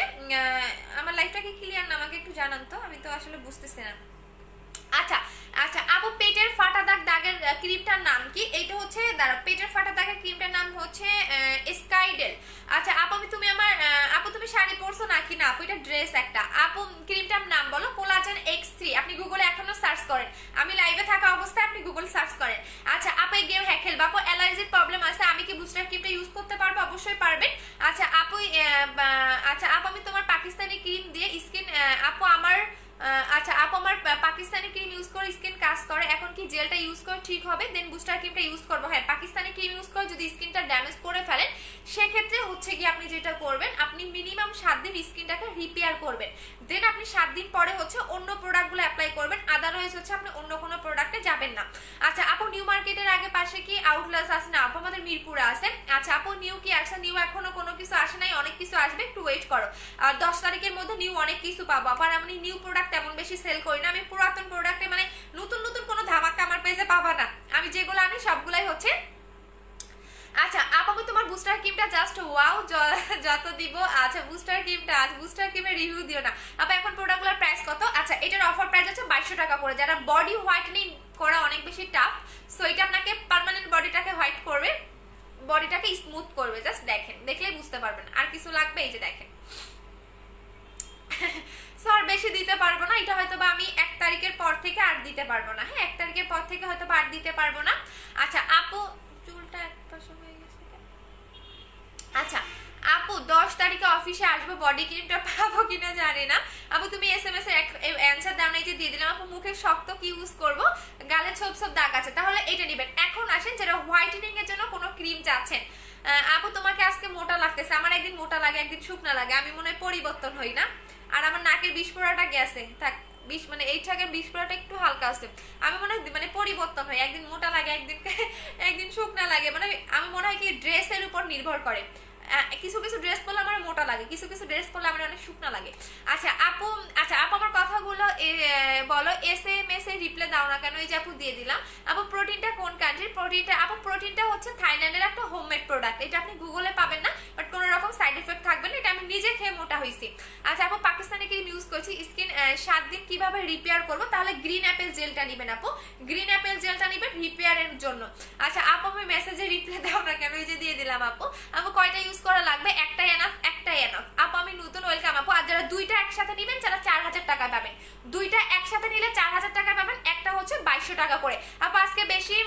আমার লাইফটা কি ক্লিয়ার না, আমাকে একটু জানান তো, আমি তো আসলে বুঝতেছি না। আচ্ছা আচ্ছা আপু, পেটের ফাটা দাগের ক্রিমটার নাম কি? এইটা হচ্ছে দাঁড়া, পেটের ফাটা দাগের ক্রিমটার নাম হচ্ছে স্কাইডেল। আচ্ছা আপু, তুমি আমার আপু তুমি শাড়ি পরছো নাকি? না আপু, এটা ড্রেস একটা। আপু ক্রিমটার নাম বলো। কোলাজেন X3, আপনি গুগলে এখনো সার্চ করেন, আমি লাইভে থাকা অবস্থায় আপনি গুগল সার্চ করেন। আচ্ছা আপু, এই গেম হ্যাঁ খেলবা আপু, অ্যালার্জির প্রবলেম আছে, আমি কি বুস্টার ক্রিমটা ইউজ করতে পারবো? অবশ্যই পারবেন। আচ্ছা আপু, আচ্ছা আপু আমি তোমার পাকিস্তানি ক্রিম দিয়ে স্কিন, আপু আমার আচ্ছা আপু আমার পাকিস্তানি ক্রিম ইউজ করে স্কিন কাজ করে, এখন কি জেলটা ইউজ করে ঠিক হবে, দেন বুস্টার ক্রিমটা ইউজ করবো? হ্যাঁ, পাকিস্তানি ক্রিম ইউজ করে যদি স্কিনটা ড্যামেজ করে ফেলেন, সেক্ষেত্রে হচ্ছে কি আপনি যেটা করবেন, আপনি মিনিমাম 7 দিন স্কিনটাকে রিপেয়ার করবেন, দেন আপনি 7 দিন পরে হচ্ছে অন্য প্রোডাক্টগুলো অ্যাপ্লাই করবেন, আদারওয়াইজ হচ্ছে আপনি অন্য কোনো প্রোডাক্টে যাবেন না। আচ্ছা আপু, নিউ মার্কেটের আগে পাশে কি আউটলেটস আছে? না আপু, আমাদের মিরপুরে আছে। আচ্ছা আপু, নিউ কি আসছে? নিউ এখনো কোনো কিছু আসে নাই, অনেক কিছু আসবে, একটু ওয়েট করো। আর 10 তারিখের মধ্যে নিউ অনেক কিছু পাবো। আবার আমি নিউ প্রোডাক্ট তেমন বেশি সেল করি না, আমি পুরাতন প্রোডাক্টে মানে নতুন নতুন কোনো ধামাকা আমার পেজে পাবা না, আমি যেগুলো আনি সবগুলাই হচ্ছে। আচ্ছা আপু, তোমার বুস্টার ক্রিমটা জাস্ট ওয়াও, যত দিব। আচ্ছা বুস্টার ক্রিমটা, আচ্ছা বুস্টার ক্রিমের রিভিউ দিও না আপু, এখন প্রোডাক্টগুলোর প্রাইস কত? আচ্ছা এটার অফার প্রাইস হচ্ছে 2200 টাকা করে। যারা বডি হোয়াইটেনিং করা অনেক বেশি টাফ, সো এটা আপনাকে পার্মানেন্ট বডিটাকে হোয়াইট করবে, বডিটাকে স্মুথ করবে, জাস্ট দেখেন, দেখলেই বুঝতে পারবেন। আর কিছু লাগবে? এই যে দেখেন। স্যার বেশি দিতে পারবো না, এটা হয়তো বা আমি 1 তারিখের পর থেকে আর দিতে পারবো না। হ্যাঁ 1 তারিখের পর থেকে হয়তো বা আর দিতে পারবো না। আচ্ছা আপু, চুলটা এক পাশে হয়ে গেছে। আচ্ছা আপু, 10 তারিখে অফিসে আসবো, বডি ক্রিমটা পাবো কিনা জানি না। আপু তুমি SMS এর অ্যানসার দাও না, এই যে দিয়ে দিলাম। আপু মুখে শক্ত কি ইউজ করব? গালে ছোপ ছোপ দাগ আছে, তাহলে এটা নেবেন। এখন আসেন যারা হোয়াইটেনিং এর জন্য কোনো ক্রিম চাচ্ছেন। আপু তোমাকে আজকে মোটা লাগতেছে, আমার একদিন মোটা লাগে একদিন শুকনা লাগে, আমি মনে হয় পরিবর্তন হই না। আর আমার নাকের বিস্ফোরণটা গেছে, থাক মানে এই ঠাকের বিস্ফোরণটা একটু হালকা আছে, আমি মনে হয় মানে পরিবর্তন হয়, একদিন মোটা লাগে একদিন একদিন শুকনা লাগে, মানে আমি মনে হয় কি ড্রেসের উপর নির্ভর করে। কিছু কিছু ড্রেস পরলে আমার মোটা লাগে, কিছু কিছু ড্রেস পরলে আমার অনেক শুকনা লাগে। আচ্ছা আপু, আচ্ছা আপু আমার কথাগুলো বলো, SMS এ রিপ্লাই দাও না কেন? এই যে আপু দিয়ে দিলাম। আপু প্রোটিনটা কোন কান্ট্রির? প্রোটিনটা আপু, প্রোটিনটা হচ্ছে থাইল্যান্ডের একটা হোমমেড প্রোডাক্ট, এটা আপনি গুগলে পাবেন না, বাট কোনো রকম সাইড এফেক্ট থাকবে না, এটা আমি নিজে খেয়ে মোটা হয়েছি। আচ্ছা আপু, পাকিস্তানি ক্রিম ইউজ করছি, স্কিন 7 দিন কিভাবে রিপেয়ার করবো? তাহলে গ্রিন অ্যাপেল জেলটা নেবেন আপু, গ্রিন অ্যাপেল জেলটা নেবেন রিপেয়ারের জন্য। আচ্ছা আপু আমি মেসেজে রিপ্লাই দাও না কেন? এই যে দিয়ে দিলাম আপু। আপু কয়টা ইউজ করা লাগবে? একটাই এনাফ, একটাই এনাফ। আপু আমি নতুন, ওয়েলকাম আপু। আর যারা দুইটা একসাথে নেবেন, যারা 4000 টাকা পাবেন, দুইটা একসাথে নিলে 4000 টাকা পাবেন, একটা হচ্ছে 2200 টাকা করে। আপু আজকে বেশি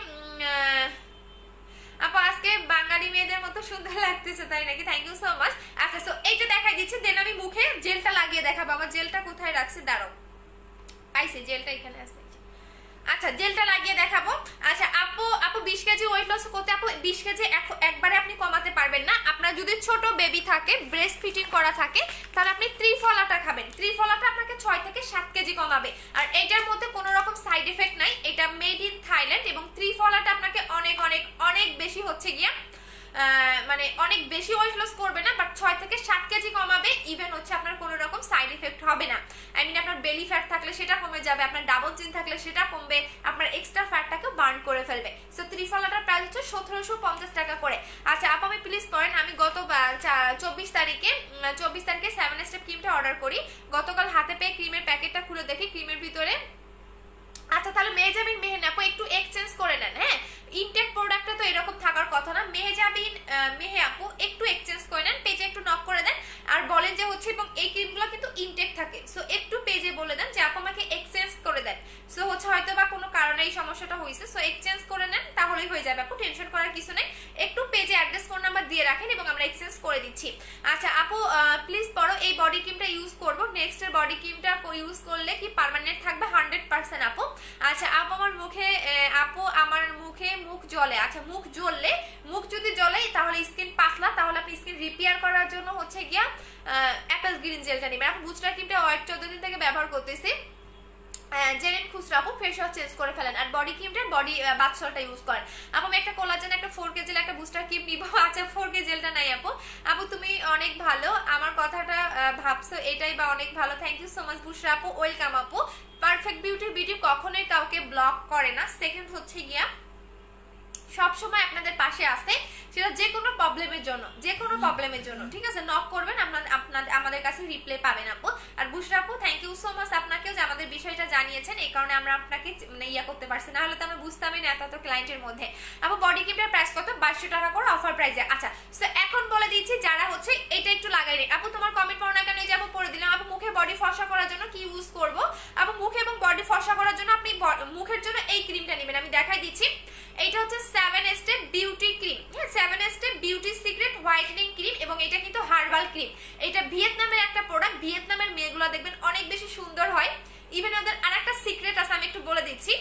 আপু আজকে বাঙালি মেয়েদের মতো সুন্দর লাগতেছে, তাই নাকি? Thank you so much. আচ্ছা সো এইটা দেখাই দিচ্ছি, দেন আমি মুখে জেলটা লাগিয়ে দেখাবো। আমার জেলটা কোথায় রাখছি? দাঁড়াও, পাইছি জেলটা, এখানে আছে। আচ্ছা জেলটা লাগিয়ে দেখাবো। আচ্ছা আপু, আপু 20 কেজি ওয়েট লস করতে, আপু 20 কেজি একবারে আপনি কমাতে পারবেন না। আপনার যদি ছোট বেবি থাকে, ব্রেস্ট ফিটিং করা থাকে, তাহলে আপনি ত্রিফলাটা খাবেন, ত্রিফলাটা আপনাকে 6 থেকে 7 কেজি কমাবে। আর এটার মধ্যে কোনো রকম সাইড এফেক্ট নাই, এটা মেড ইন থাইল্যান্ড, এবং ত্রিফলাটা আপনাকে অনেক অনেক অনেক বেশি হচ্ছে গিয়া মানে অনেক বেশি ওয়েট লস করবে না, বাট 6 থেকে 7 কেজি কমাবে। ইভেন হচ্ছে আপনার কোনো রকম সাইড এফেক্ট হবে না। আই মিন আপনার বেলি ফ্যাট থাকলে সেটা কমে যাবে, আপনার ডাবল চিন থাকলে সেটা কমবে, আপনার এক্সট্রা ফ্যাটটাকে বার্ন করে ফেলবে। সো ত্রিফলাটার প্রাইস হচ্ছে 1750 টাকা করে। আচ্ছা আপু আমি প্লিজ করেন, আমি গত 24 তারিখে 7 স্টেপ ক্রিমটা অর্ডার করি, গতকাল হাতে পেয়ে ক্রিমের প্যাকেটটা খুলে দেখি ক্রিমের ভিতরে। আচ্ছা তাহলে মেহজাবিন মেহেন আপু একটু এক্সচেঞ্জ করে নেন। হ্যাঁ ইনটেক প্রোডাক্টে তো এরকম থাকার কথা না। মেহজাবিন মেহে আপু একটু এক্সচেঞ্জ করে নেন, পেজে একটু নক করে দেন আর বলেন যে হচ্ছে, এবং এই ক্রিমগুলো কিন্তু ইনটেক থাকে, সো একটু পেজে বলে দেন যে আপু আমাকে এক্সচেঞ্জ করে দেন। সো হচ্ছে হয়তো বা কোনো কারণে এই সমস্যাটা হয়েছে, সো এক্সচেঞ্জ করে নেন, তাহলেই হয়ে যাবে আপু, টেনশন করার কিছু নেই। একটু পেজে অ্যাড্রেস ফোন নাম্বার দিয়ে রাখেন এবং আমরা এক্সচেঞ্জ করে দিচ্ছি। আচ্ছা আপু প্লিজ পড়ো, এই বডি ক্রিমটা ইউজ করবো, নেক্সট এর বডি ক্রিমটা ইউজ করলে কি পার্মানেন্ট থাকবে? 100% আপু। আচ্ছা আপু আমার মুখে মুখ জ্বলে। আচ্ছা মুখ জ্বললে, মুখ যদি জ্বলে তাহলে স্কিন পাতলা, তাহলে আপনি স্কিন রিপেয়ার করার জন্য হচ্ছে গিয়া অ্যাপেল গ্রিন জেলটা নেবেন। আপনি বুস্টার ক্রিমটা 14 দিন থেকে ব্যবহার করতেছি, জেনেন খুচরা আপু ফেস ওয়াশ চেঞ্জ করে ফেলেন, আর বডি ক্রিমটা বডি বাথসলটা ইউজ করেন। আপু আমি একটা কোলাজেন একটা 4K জেল একটা বুস্টার ক্রিম নিব। আচ্ছা 4K জেলটা নাই আপু। আপু তুমি অনেক ভালো, আমার কথাটা ভাবছো এটাই বা অনেক ভালো। থ্যাংক ইউ সো মাচ বুশরা আপু, ওয়েলকাম আপু। পারফেক্ট বিউটির ভিডিও কখনোই কাউকে ব্লক করে না। সেকেন্ড হচ্ছে গিয়া সব সময় আপনাদের পাশে আসে, সেটা যে কোনো প্রবলেমের জন্য, ঠিক আছে? নক করবেন, আপনাদের আমাদের কাছে রিপ্লে পাবেন আপু। আর বুশরা আপু থ্যাংক ইউ সো মাচ আপনাকেও যে আমাদের বিষয়টা জানিয়েছেন, এই কারণে আমরা আপনাকে ইয়া করতে পারছি, না হলে তো আমরা বুঝতামই না এত ক্লায়েন্টের মধ্যে। আপু বডি ক্রিমটার প্রাইস কত? 2200 টাকা করে অফার প্রাইসে। আচ্ছা সো এখন বলে দিচ্ছি যারা হচ্ছে এটা একটু লাগাই নি। আপু তোমার কমেন্ট পড়ো না কেন, এই যে আপু পড়ে দিলাম। আপু মুখে বডি ফর্সা করার জন্য কি ইউজ করব? আপু মুখে এবং বডি ফর্সা করার জন্য আপনি মুখের জন্য এই ক্রিমটা নেবেন, আমি দেখাই দিচ্ছি। এইটা হচ্ছে 7 স্টেপ বিউটি ক্রিম, হ্যাঁ 7 step beauty secret whitening cream, এবং এটা কিন্তু হার্বাল ক্রিম। এটা ভিয়েতনামের একটা প্রোডাক্ট, ভিয়েতনামের মেয়েগুলো দেখবেন অনেক বেশি সুন্দর হয়। ইভেন ওদের আরেকটা সিক্রেট আছে, আমি একটু বলে দিচ্ছি।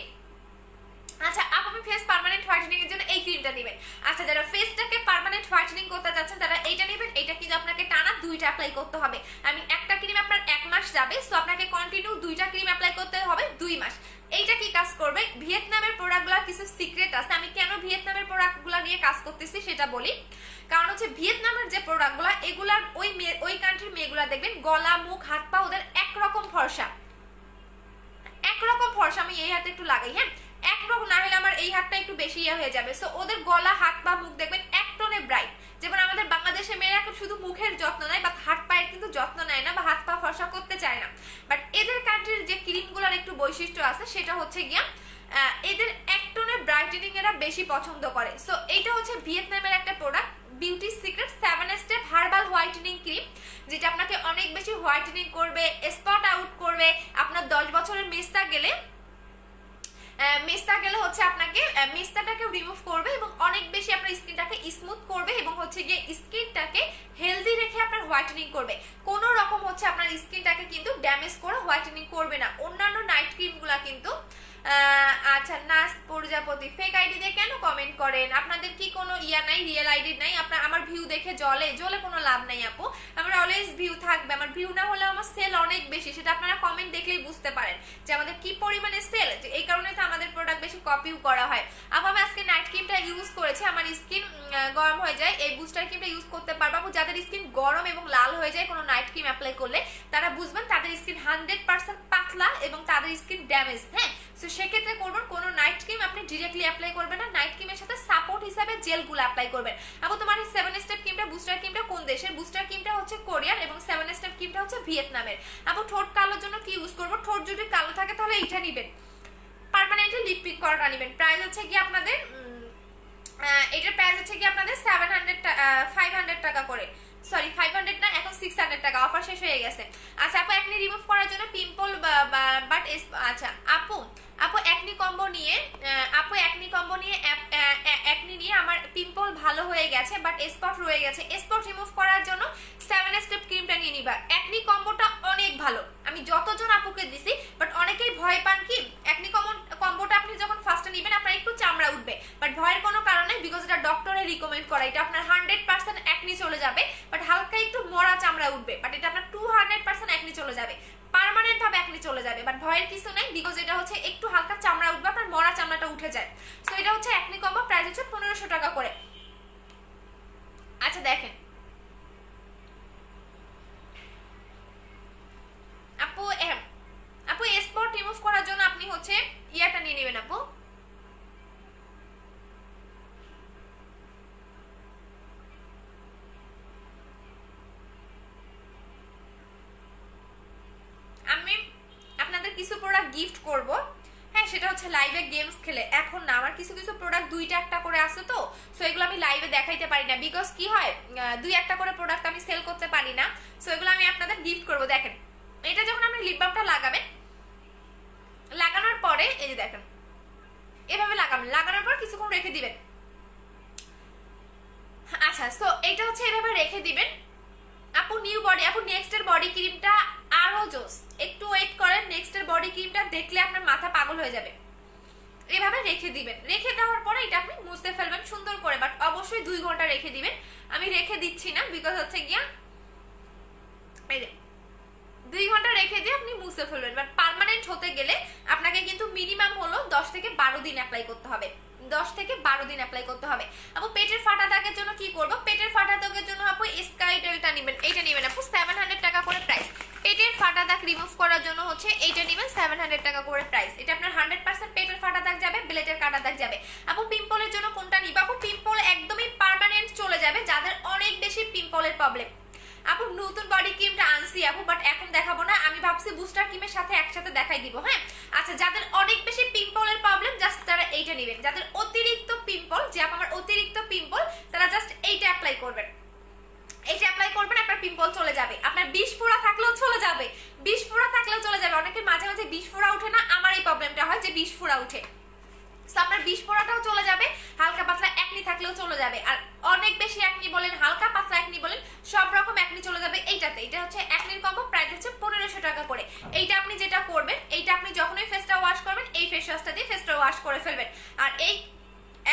আচ্ছা আপনি ফেস পার্মানেন্ট হোয়াইটেনিং এর জন্য এই ক্রিমটা নেবেন। আচ্ছা যারা ফেসটাকে পার্মানেন্ট হোয়াইটেনিং করতে যাচ্ছেন তারা এইটা নেবেন। এটা কিন্তু আপনাকে টানা 2টা অ্যাপ্লাই করতে হবে। আমি একটা ক্রিম আপনার 1 মাস যাবে, সো আপনাকে কন্টিনিউ 2টা ক্রিম অ্যাপ্লাই করতে হবে 2 মাস। এইটা কি কাজ করবে? ভিয়েতনামের প্রোডাক্টগুলোর কিছু সিক্রেট আছে। আমি কেন ভিয়েতনামের প্রোডাক্টগুলো নিয়ে কাজ করতেছি সেটা বলি। কারণ হচ্ছে ভিয়েতনামের যে প্রোডাক্টগুলো, এগুলার ওই কান্ট্রির মেয়েগুলা দেখবেন গলা মুখ হাত পা ওদের একরকম ফর্সা, আমি এই হাতে একটু লাগাই, হ্যাঁ একরকম, না হলে আমার এই হাতটা একটু বেশি হয়ে যাবে। সো ওদের গলা হাত পা মুখ দেখবেন এক টোনে ব্রাইট। যেমন আমাদের বাংলাদেশের মেয়েরা শুধু মুখের যত্ন নেয় বা হাত পায়ের কিন্তু যত্ন নেয় না বা হাত পা ফর্সা করতে চায় না, বাট এদের কান্ট্রির যে ক্রিমগুলোর একটু বৈশিষ্ট্য আছে সেটা হচ্ছে গিয়া এদের এক টোনে ব্রাইটেনিং এরা বেশি পছন্দ করে। সো এইটা হচ্ছে ভিয়েতনামের একটা product, beauty secret 7 step herbal whitening cream, যেটা আপনাকে অনেক বেশি হোয়াইটেনিং করবে, স্পট আউট করবে। আপনার 10 বছরের মেস্তা গেলে হচ্ছে আপনাকে মেস্তাটাকে রিমুভ করবে এবং অনেক বেশি আপনার স্কিনটাকে স্মুথ করবে, এবং হচ্ছে গিয়ে স্কিনটাকে হেলদি রেখে আপনার হোয়াইটেনিং করবে। কোনো রকম হচ্ছে আপনার স্কিনটাকে কিন্তু ড্যামেজ করে হোয়াইটেনিং করবে না। অন্যান্য নাইট ক্রিমগুলা কিন্তু আচ্ছা নাস প্রজাপতি ফেক আইডি দিয়ে কেন কমেন্ট করেন? আপনাদের কি কোনো ইয়া নাই, রিয়েল আইডি নাই? আপনার আমার ভিউ দেখে জ্বলে কোনো লাভ নাই আপু। আমার অলওয়েজ ভিউ থাকবে, আমার ভিউ না হলে আমার সেল অনেক বেশি, সেটা আপনারা কমেন্ট দেখলেই বুঝতে পারেন যে আমাদের কি পরিমাণে সেল। এই কারণে তো আমাদের প্রোডাক্ট বেশি কপিও করা হয়। আপু আমি আজকে নাইট ক্রিমটা ইউজ করেছি, আমার স্কিন গরম হয়ে যায়, এই বুস্টার ক্রিমটা ইউজ করতে পারবো। আপু যাদের স্কিন গরম এবং লাল হয়ে যায় কোনো নাইট ক্রিম অ্যাপ্লাই করলে, তারা বুঝবেন তাদের স্কিন 100% পাতলা এবং তাদের স্কিন ড্যামেজ, হ্যাঁ। সো সেক্ষেত্রে করবেন কোনো নাইট ক্রিম আপনি ডিরেক্টলি অ্যাপ্লাই করবেন না, নাইট ক্রিমের সাথে সাপোর্ট হিসাবে জেলগুলো অ্যাপ্লাই করবেন। আপু তোমার এই 7 স্টেপ ক্রিমটা বুস্টার ক্রিমটা কোন দেশের? বুস্টার ক্রিমটা হচ্ছে কোরিয়ার এবং 7 স্টেপ ক্রিমটা হচ্ছে ভিয়েতনামের। আপু ঠোঁট কালোর জন্য কি ইউজ করবো? ঠোঁট যদি কালো থাকে তাহলে এইটা নেবেন, পার্মানেন্টলি লিপস্টিক করাটা নেবেন। প্রাইস হচ্ছে কি আপনাদের এটার প্রাইস হচ্ছে কি আপনাদের 500 টাকা করে, সরি 500 না, এখন 600 টাকা, অফার শেষ হয়ে গেছে। আচ্ছা আপু একনি রিমুভ করার জন্য পিম্পল বাট আচ্ছা আপু একনি কম্বো নিয়ে একনি নিয়ে আমার পিম্পল ভালো হয়ে গেছে বাট স্পট রয়ে গেছে, স্পট রিমুভ করার জন্য 7 স্টেপ ক্রিমটা নিয়ে নিবা। একনি কম্বোটা অনেক ভালো, আমি যতজন আপুকে দিছি, বাট অনেকেই ভয় পান কি একনি কম্বোটা আপনি যখন ফার্স্টে নেবেন আপনার একটু চামড়া উঠবে, বাট ভয়ের কোনো কারণ নেই, বিকজ এটা ডক্টরে রিকমেন্ড করা। এটা আপনার 100% একনি চলে যাবে, বাট হালকা একটু মরা চামড়া উঠবে, বাট এটা আপনার 200% একনি চলে যাবে, পার্মানেন্ট ভাবে একনি চলে যাবে, বাট ভয়ের কিছু নেই, বিকজ এটা হচ্ছে একটু হালকা চামড়া উঠবে, আপনার মরা চামড়াটা উঠে যায়। সো এটা হচ্ছে একনি কম্বো, প্রাইস হচ্ছে 1500 টাকা করে। আচ্ছা দেখেন আপু স্পট রিমুভ করার জন্য আপনি হচ্ছে ইয়াটা নিয়ে নেবেন আপু, আমি আপনাদের কিছু প্রোডাক্ট গিফট করব, হ্যাঁ সেটা হচ্ছে লাইভে গেমস খেলে। এখন না, আমার কিছু প্রোডাক্ট 2টা একটা করে আছে তো, সো এগুলো আমি লাইভে দেখাইতে পারি না, বিকজ কি হয় 2-1টা করে প্রোডাক্ট আমি সেল করতে পারি না, সো এগুলো আমি আপনাদের গিফট করব। দেখেন এটা যখন আপনি লিপ বামটা লাগাবেন, লাগানোর পরে এই যে দেখেন এভাবে লাগানোর পর কিছুক্ষণ রেখে দিবেন। আচ্ছা সো এটা হচ্ছে এভাবে রেখে দিবেন। আপু নিউ বডি, আপু নেক্সটের বডি ক্রিমটা আরো জোস, একটু ওয়েট করেন, নেক্সটের বডি ক্রিমটা দেখলে আপনার মাথা পাগল হয়ে যাবে। এভাবে রেখে দিবেন। রেখে দেওয়ার পরে এটা আপনি মুছতে ফেলবেন সুন্দর করে, বাট অবশ্যই 2 ঘন্টা রেখে দিবেন। আমি রেখে দিচ্ছি না বিকজ হচ্ছে গিয়া এই যে 2 ঘন্টা রেখে দিয়ে আপনি মুছে ফেলবেন। বাট পার্মানেন্ট হতে গেলে আপনাকে কিন্তু মিনিমাম হলো 10 থেকে 12 দিন অ্যাপ্লাই করতে হবে, 10 থেকে 12 দিন অ্যাপ্লাই করতে হবে। আপু পেটের ফাটা দাগের জন্য কি করব? পেটের ফাটা দাগের জন্য আপু স্কাই ডেল্টা নেবেন, এইটা নেবেন আপু 700 টাকা করে প্রাইস। পেটের ফাটা দাগ রিমুভ করার জন্য হচ্ছে এইটা নেবেন 700 টাকা করে প্রাইস। এটা আপনার 100% পেটের ফাটা দাগ যাবে, ব্লেডের কাটা দাগ যাবে। আপু পিম্পলের জন্য কোনটা নিব? আপু পিম্পল একদমই পার্মানেন্ট চলে যাবে যাদের অনেক বেশি পিম্পলের প্রবলেম। আপু নতুন বডি ক্রিমটা আনছি আপু, বাট এখন দেখাবো না, আমি ভাবছি বুস্টার ক্রিমের সাথে একসাথে দেখাই দিব। হ্যাঁ আচ্ছা, যাদের অনেক বেশি পিম্পলের প্রবলেম জাস্ট তারা এইটা নেবেন। যাদের অতিরিক্ত পিম্পল, যে আমার অতিরিক্ত পিম্পল, তারা জাস্ট এইটা অ্যাপ্লাই করবেন। এইটা অ্যাপ্লাই করবেন, আপনার পিম্পল চলে যাবে। আপনার 20 ফোঁড়া থাকলেও চলে যাবে, 20 ফোঁড়া থাকলেও চলে যাবে। অনেকের মাঝে মাঝে 20 ফোঁড়া ওঠে না, আমার এই প্রবলেমটা হয় যে 20 ফোঁড়া ওঠে। সো আপনার 20 ফোঁড়াটাও চলে যাবে, হালকা পাতলা একনি থাকলেও চলে যাবে। আর অনেক বেশি একনি বলেন, হালকা পাতলা একনি বলেন, সব রকম একনি চলে যাবে এইটাতে। এটা হচ্ছে একনির কম্বো, প্রাইস হচ্ছে 1500 টাকা করে। এইটা আপনি যেটা করবেন, এইটা আপনি যখনই ফেসটা ওয়াশ করবেন এই ফেস ওয়াশটা দিয়ে ফেসটা ওয়াশ করে ফেলবেন। আর এই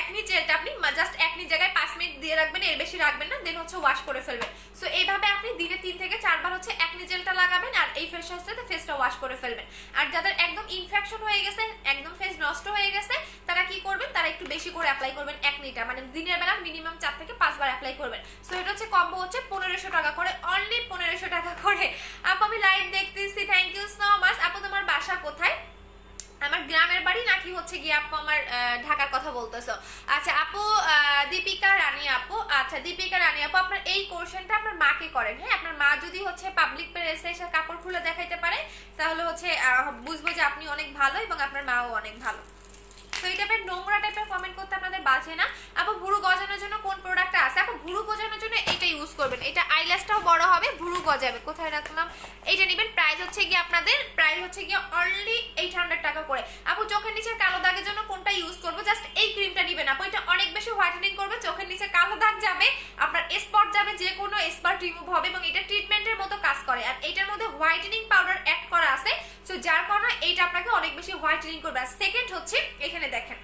একনি জেলটা আপনি জাস্ট একনি জায়গায় 5 মিনিট দিয়ে রাখবেন, এর বেশি রাখবেন না, দেন হচ্ছে ওয়াশ করে ফেলবেন। সো এইভাবে আপনি দিনে 3 থেকে 4 বার হচ্ছে একনি জেলটা লাগাবেন আর এই ফেস ওয়াশটাতে ফেসটা ওয়াশ করে ফেলবেন। আর যাদের একদম ইনফেকশন হয়ে গেছে, একদম ফেস নষ্ট হয়ে গেছে, তারা কি করবেন, তারা একটু বেশি করে অ্যাপ্লাই করবেন একনিটা, মানে দিনের বেলা মিনিমাম 4 থেকে 5 বার অ্যাপ্লাই করবেন। সো এটা হচ্ছে কম্বো হচ্ছে 1500 টাকা করে, অনলি 1500 টাকা করে। আপু আমি লাইভ দেখতেছি, থ্যাংক ইউ সো মাচ। আপু তোমার বাসা কোথায়? আমার গ্রামের বাড়ি নাকি হচ্ছে গিয়ে আপু আমার ঢাকার কথা বলতেছো? আচ্ছা আপু দীপিকা রানী আপু, আচ্ছা দীপিকা রানী আপু, আপনার এই কোশ্চেনটা আপনার মাকে করেন। হ্যাঁ আপনার মা যদি হচ্ছে পাবলিক প্লেসে এসে কাপড় খুলে দেখাইতে পারে তাহলে হচ্ছে বুঝবো যে আপনি অনেক ভালো এবং আপনার মাও অনেক ভালো। তো এই টাইপের নোংরা টাইপের কমেন্ট করতে আপনাদের বাজে না। আপু ভুরু গজানোর জন্য কোন প্রোডাক্টটা আছে? আপু ভুরু গজানোর জন্য এটা ইউজ করবেন, এটা আইল্যাশটাও বড় হবে, ভুরু গজাবে। কোথায় রাখলাম? এইটা নেবেন, প্রাইস হচ্ছে গিয়ে আপনাদের প্রাইস হচ্ছে গিয়ে অনলি 800 টাকা করে। আপু চোখের নিচের কালো দাগের জন্য কোনটা ইউজ করবো? জাস্ট এই ক্রিমটা নেবেন আপু, এটা অনেক বেশি হোয়াইটেনিং করবে, চোখের নিচে কালো দাগ যাবে, আপনার স্পট যাবে, যে কোনো স্পট রিমুভ হবে এবং এটা ট্রিটমেন্টের মতো কাজ করে। আর এটার মধ্যে হোয়াইটেনিং পাউডার অ্যাড করা আছে, সো যার কারণে এইটা আপনাকে অনেক বেশি হোয়াইটেনিং করবে। আর সেকেন্ড হচ্ছে এখানে দেখেন,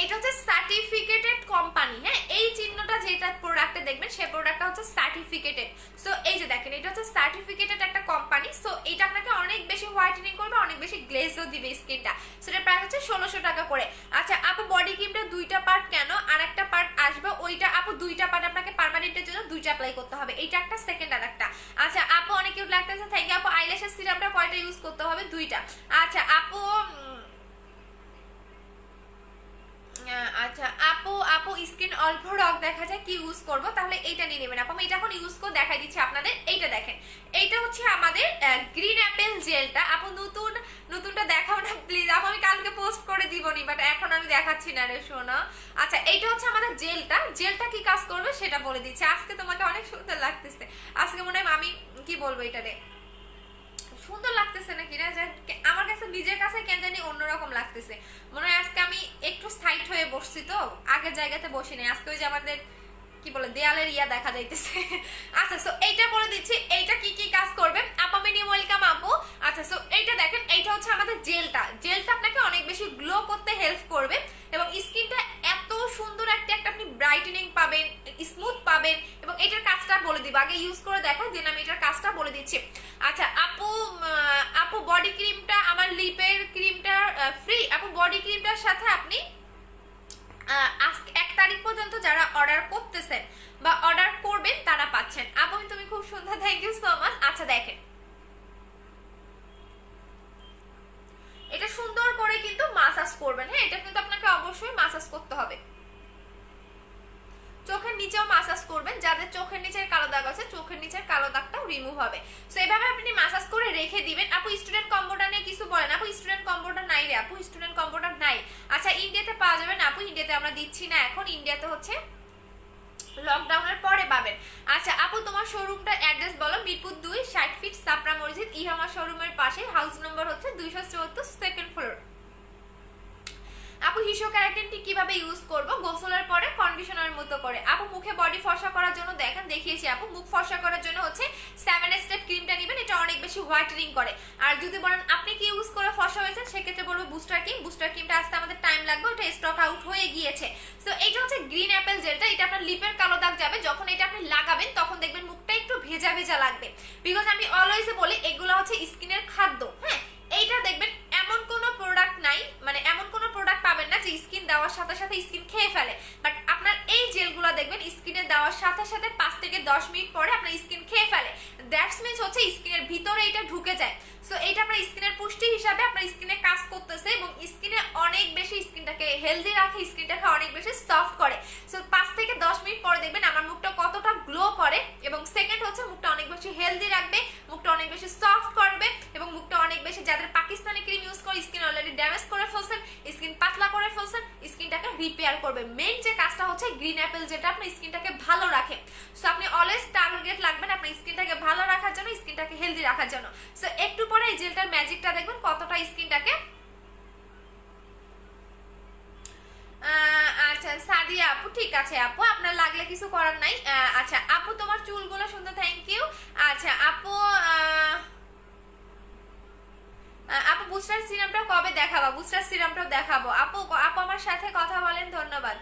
এটা হচ্ছে সার্টিফিকেটেড কোম্পানি। হ্যাঁ এই চিহ্নটা যেটা প্রোডাক্টে দেখবেন সেই প্রোডাক্টটা হচ্ছে সার্টিফিকেটেড। সো এই যে দেখেন এটা হচ্ছে সার্টিফিকেটেড একটা কোম্পানি। সো এটা আপনাকে অনেক বেশি হোয়াইটেনিং করবে, অনেক বেশি গ্লেজও দিবে স্কিনটা। সো এটা প্রাইস হচ্ছে 1600 টাকা করে। আচ্ছা আপু বডি ক্রিমটা 2টা পার্ট কেন? আর একটা পার্ট আসবে ওইটা আপু 2টা পার্ট আপনাকে পার্মানেন্টের জন্য 2টা অ্যাপ্লাই করতে হবে, এইটা একটা সেকেন্ড আর একটা। আচ্ছা আপু অনেক কিউট লাগতেছে, থ্যাংক ইউ আপু। আইল্যাশের সিরামটা কয়টা ইউজ করতে হবে? 2টা। আচ্ছা আপু আচ্ছা আপু আপু স্কিন অল্প রক দেখা যায়, কি ইউজ করব? তাহলে এইটা নিয়ে নেবেন আপু, আমি এটা এখন ইউজ করে দেখাই দিচ্ছি আপনাদের। এইটা দেখেন, এইটা হচ্ছে আমাদের গ্রিন অ্যাপেল জেলটা। আপু নতুনটা দেখাও না প্লিজ আপু, আমি কালকে পোস্ট করে দিবনি, বাট এখন আমি দেখাচ্ছি না রে শোনা। আচ্ছা এইটা হচ্ছে আমাদের জেলটা কি কাজ করবে সেটা বলে দিচ্ছি। আজকে তোমাকে অনেক সুন্দর লাগতেছে, আজকে মনে হয় আমি কি বলবো, এটা রে সুন্দর লাগতেছে নাকি না, আমার কাছে নিজের কাছে কেন জানি অন্যরকম লাগতেছে। মনে হয় আজকে আমি একটু সাইড হয়ে বসছি, তো আগের জায়গাতে বসি নাই আজকে, ওই যে আমাদের কি বলে দেয়ালের ইয়া দেখা যাইতেছে। আচ্ছা সো এইটা বলে দিচ্ছি, এইটা কি কি কাজ করবে। আপু আমি নিউ ওয়েলকাম আপু। আচ্ছা সো এইটা দেখেন, এইটা হচ্ছে আমাদের জেলটা আপনাকে অনেক বেশি গ্লো করতে হেল্প করবে এবং স্কিনটা এত সুন্দর একটা আপনি ব্রাইটেনিং পাবেন, স্মুথ পাবেন। এবং এটার কাজটা বলে দিব, আগে ইউজ করে দেখো দেন আমি এটার কাজটা বলে দিচ্ছি। আচ্ছা আপু বডি ক্রিমটা, আমার লিপের ক্রিমটা ফ্রি আপু। বডি ক্রিমটার সাথে আপনি 1 তারিখ পর্যন্ত যারা অর্ডার করতেছেন বা অর্ডার করবেন তারা পাচ্ছেন। আপু তুমি খুব সুন্দর, থ্যাংক ইউ সো মাচ। আচ্ছা দেখেন এটা সুন্দর করে কিন্তু মাসাজ করবেন। হ্যাঁ এটা কিন্তু আপনাকে অবশ্যই মাসাজ করতে হবে, চোখের নিচেও মাসাজ করবেন। যাদের চোখের নিচের কালো দাগ আছে চোখের নিচের কালো দাগটাও রিমুভ হবে। সো এইভাবে আপনি মাসাজ করে রেখে দিবেন। আপু স্টুডেন্ট কম্বোটা নিয়ে কিছু বলেন। আপু স্টুডেন্ট কম্বোটা নাই রে আপু, স্টুডেন্ট কম্বোটা নাই। আচ্ছা ইন্ডিয়াতে পাওয়া যাবে না আপু? ইন্ডিয়াতে আমরা দিচ্ছি না এখন, ইন্ডিয়াতে হচ্ছে লকডাউনের পরে পাবেন। আচ্ছা আপু তোমার শোরুমটা অ্যাড্রেস বলো। মিরপুর 2 60 ফিট সাপরা মসজিদ ইহামা শোরুমের পাশে, হাউস নম্বর হচ্ছে 274 সেকেন্ড ফ্লোর। আপু হিসো ক্যারাটিনটি কিভাবে ইউজ করব? গোসলের পরে কন্ডিশনার মতো করে। আপু মুখে বডি ফর্সা করার জন্য দেখেন দেখিয়েছি আপু, মুখ ফর্সা করার জন্য হচ্ছে 7 স্টেপ ক্রিমটা নেবেন, এটা অনেক বেশি হোয়াইটেনিং করে। আর যদি বলেন আপনি কি ইউজ করে ফর্সা হয়েছেন সেক্ষেত্রে বলবো বুস্টার ক্রিমটা আসতে আমাদের টাইম লাগবে, ওটা স্টক আউট হয়ে গিয়েছে। সো এইটা হচ্ছে গ্রিন অ্যাপেল জেলটা, এটা আপনার লিপের কালো দাগ যাবে, যখন এটা আপনি লাগাবেন তখন দেখবেন মুখটা একটু ভেজা ভেজা লাগবে, বিকজ আমি অলওয়েজ বলি এগুলো হচ্ছে স্কিনের খাদ্য। হ্যাঁ, এইটা দেখবেন এমন কোনো প্রোডাক্ট নাই, মানে এমন কোনো প্রোডাক্ট পাবেন না যে স্কিন দেওয়ার সাথে সাথে স্কিন খেয়ে ফেলে, বাট আপনার এই জেলগুলো দেখবেন স্কিনে দেওয়ার সাথে সাথে 5 থেকে 10 মিনিট পরে আপনার স্কিন খেয়ে ফেলে। দ্যাটস মিনস হচ্ছে স্কিনের ভিতরে এটা ঢুকে যায়। সো এটা আপনার স্কিনের পুষ্টি হিসাবে আপনার স্কিনে কাজ করতেছে এবং স্কিনে অনেক বেশি স্কিনটাকে হেলদি রাখে, স্কিনটাকে অনেক বেশি সফট করে। সো 5 থেকে 10 মিনিট পরে দেখবেন আমার মুখটা কতটা গ্লো করে, এবং সেকেন্ড হচ্ছে মুখটা অনেক বেশি হেলদি রাখবে, মুখটা অনেক বেশি সফট করবে, এবং মুখটা অনেক বেশি, যাদের পাকিস্তানি ক্রিম ইউজ করে স্কিন অলরেডি ড্যামেজ করে ফেলছেন, স্কিন পাতলা করে ফেলছেন, স্কিনটাকে রিপেয়ার করবে। মেইন যে কাজটা হচ্ছে গ্রিন অ্যাপেল, যেটা আপনার স্কিনটাকে ভালো রাখে। সো আপনি অলওয়েজ টার্গেট লাগবেন আপনার স্কিনটাকে ভালো রাখার জন্য, স্কিনটাকে হেলদি রাখার জন্য। সো একটু পরে এই জেলটার ম্যাজিকটা দেখবেন কতটা স্কিনটাকে। আচ্ছা সাদিয়া আপু, ঠিক আছে আপু, আপনার লাগলে কিছু করার নাই। আচ্ছা আপু তোমার চুলগুলো সুন্দর, থ্যাংক ইউ। আচ্ছা আপু, আপু বুস্টার সিরামটা কবে দেখাবো? বুস্টার সিরামটাও দেখাবো আপু। আপু আমার সাথে কথা বলেন, ধন্যবাদ।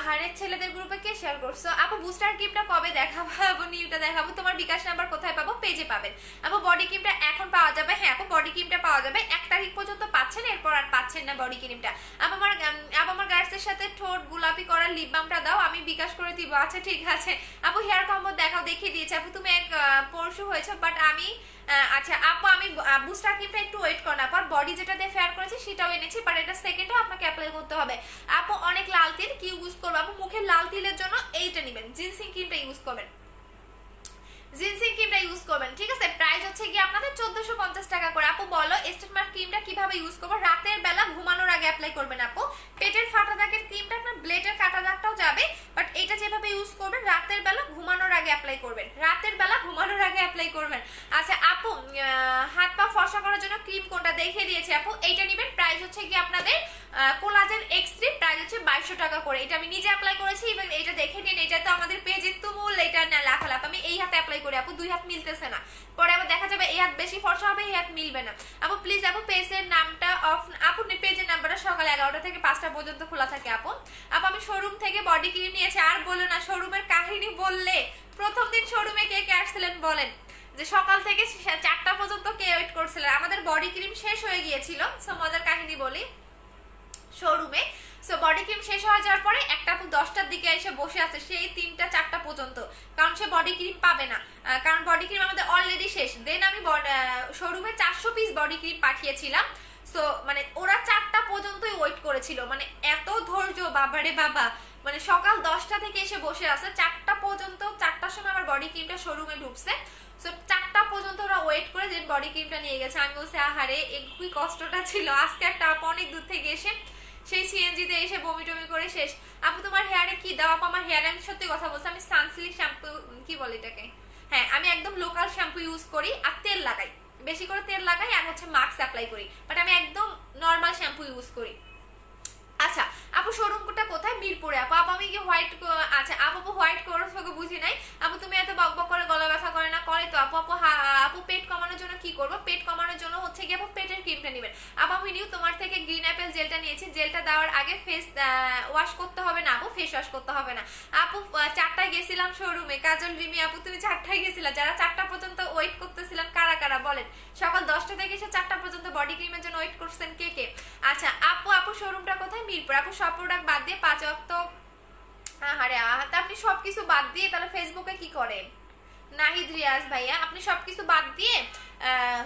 হারের ছেলেদের গ্রুপে কে শেয়ার করছো? আপু বুস্টার ক্রিমটা কবে দেখাবো? আপু নিউটা দেখাবো। তোমার বিকাশ নাম্বার কোথায় পাবো? পেজে পাবেন। আপু বডি ক্রিমটা এখন পাওয়া যাবে? হ্যাঁ আপু বডি ক্রিমটা পাওয়া যাবে, 1 তারিখ পর্যন্ত পাচ্ছেন, এরপর আর পাচ্ছেন না বডি ক্রিমটা। আপু আমার গার্লসের সাথে ঠোঁট গোলাপি করার লিপ বামটা দাও, আমি বিকাশ করে দিব। আচ্ছা ঠিক আছে আপু। হেয়ার কম্বো দেখাও, দেখিয়ে দিয়েছে আপু, তুমি এক পরশু হয়েছে, বাট আমি আচ্ছা আপু আমি বুস্টার ক্রিমটা একটু ওয়েট করেন আপু, বডি যেটা দিয়ে ফেয়ার করেছি সেটাও এনেছি, বাট এটা সেকেন্ডও আপনাকে অ্যাপ্লাই করতে হবে। আপু অনেক লাল তিল কি ইউজ করবো? আপু মুখের লাল তিলের জন্য এইটা নেবেন, জিনসিং ক্রিমটা ইউজ করবেন, জিনসিং ক্রিমটা ইউজ করবেন, ঠিক আছে? প্রাইস হচ্ছে কি আপনাদের 1450 টাকা করে। আপু বলো স্টেটমার্ক ক্রিমটা কিভাবে ইউজ করবো? রাতের বেলা ঘুমানোর আগে অ্যাপ্লাই করবেন আপু। পেটের ফাটা দাগের ক্রিমটা আপনার ব্লেডের কাটা দাগটাও যাবে, বাট এটা যেভাবে ইউজ করবেন রাতের বেলা ঘুমানোর আগে অ্যাপ্লাই করবেন, রাতের বেলা ঘুমানোর আগে অ্যাপ্লাই করবেন। আচ্ছা আপু হাত পা ফর্সা করার জন্য ক্রিম কোনটা দেখিয়ে দিয়েছি আপু, এইটা নেবেন। প্রাইস হচ্ছে কি আপনাদের কোলাজেন এক্স3, প্রাইস হচ্ছে 2200 টাকা করে। এটা আমি নিজে অ্যাপ্লাই করেছি, এবং এটা দেখে নিন, এটা তো আমাদের পেজে তুমুল এটা না লাফালাফ। আমি এই হাতে অ্যাপ্লাই করি আপু, 2 হাত মিলতেছে না, পরে আবার দেখা যাবে এই হাত বেশি ফর্সা হবে, এই হাত মিলবে না। আপু প্লিজ আপু পেজের নামটা অফ, আপু পেজের নাম্বারটা সকাল 11টা থেকে 5টা পর্যন্ত খোলা থাকে আপু। আপু আমি শোরুম থেকে বডি ক্রিম নিয়েছি, আর বলো না শোরুমের কাহিনী বললে। প্রথম দিন শোরুমে কে কে আসছিলেন বলেন, যে সকাল থেকে 4টা পর্যন্ত কে ওয়েট করছিলেন? আমাদের বডি ক্রিম শেষ হয়ে গিয়েছিল। সো মজার কাহিনী বলি, শোরুমে সো বডি ক্রিম শেষ হয়ে যাওয়ার পরে একটা আপু 10টার দিকে এসে বসে আছে সেই 3টা 4টা পর্যন্ত, কারণ সে বডি ক্রিম পাবে না, কারণ বডি ক্রিম আমাদের অলরেডি শেষ। দেন আমি শোরুমে 400 পিস বডি ক্রিম পাঠিয়েছিলাম। সো মানে ওরা 4টা পর্যন্তই ওয়েট করেছিল, মানে এত ধৈর্য বাবারে বাবা, মানে সকাল 10টা থেকে এসে বসে আছে 4টা পর্যন্ত। 4টার সময় আমার বডি ক্রিমটা শোরুমে ঢুকছে, সো 4টা পর্যন্ত ওরা ওয়েট করে দেন বডি ক্রিমটা নিয়ে গেছে। আমি বলছি আহারে খুবই কষ্টটা ছিল। আজকে একটা আপু অনেক দূর থেকে এসে সেই সিএনজিতে এসে বমি টমি করে শেষ। আপু তোমার হেয়ারে কি দাও? আপু আমার হেয়ারে, আমি সত্যি কথা বলছি, আমি সানসিল্ক শ্যাম্পু, কি বলে এটাকে, হ্যাঁ আমি একদম লোকাল শ্যাম্পু ইউজ করি, আর তেল লাগাই, বেশি করে তেল লাগাই, আর হচ্ছে মাস্ক অ্যাপ্লাই করি, বাট আমি একদম নর্মাল শ্যাম্পু ইউজ করি। আচ্ছা আপু শোরুমটা কোথায়? মিরপুরে। আপু আপু আমি কি হোয়াইট, আচ্ছা আপু হোয়াইট কোর্স তোকে বুঝি নাই। আপু তুমি এত বকবক করে গলা ব্যথা করে না? করে তো আপু। আপু পেট কমানোর জন্য কি করবো? পেট কমানোর জন্য হচ্ছে কি আপু পেটের ক্রিমটা নেবেন। আপু আমি নিউ তোমার থেকে গ্রিন অ্যাপেল জেলটা নিয়েছি, জেলটা দেওয়ার আগে ফেস ওয়াশ করতে হবে না আপু, ফেস ওয়াশ করতে হবে না আপু। 4টায় গেছিলাম শোরুমে, কাজল রিমি আপু তুমি 4টায় গেছিলা, যারা 4টা পর্যন্ত ওয়েট করতেছিলেন কারা কারা বলেন? সকাল 10টা থেকে এসে 4টা পর্যন্ত বডি ক্রিমের জন্য ওয়েট করছেন কে কে? আচ্ছা আপু শোরুমটা কোথায়? মিরপুর। আপু সব প্রোডাক্ট বাদ দিয়ে 5 অক্ট, আরে আপনি সবকিছু বাদ দিয়ে তাহলে ফেসবুকে কি করেন? নাহিদ রিয়াজ ভাইয়া আপনি সবকিছু বাদ দিয়ে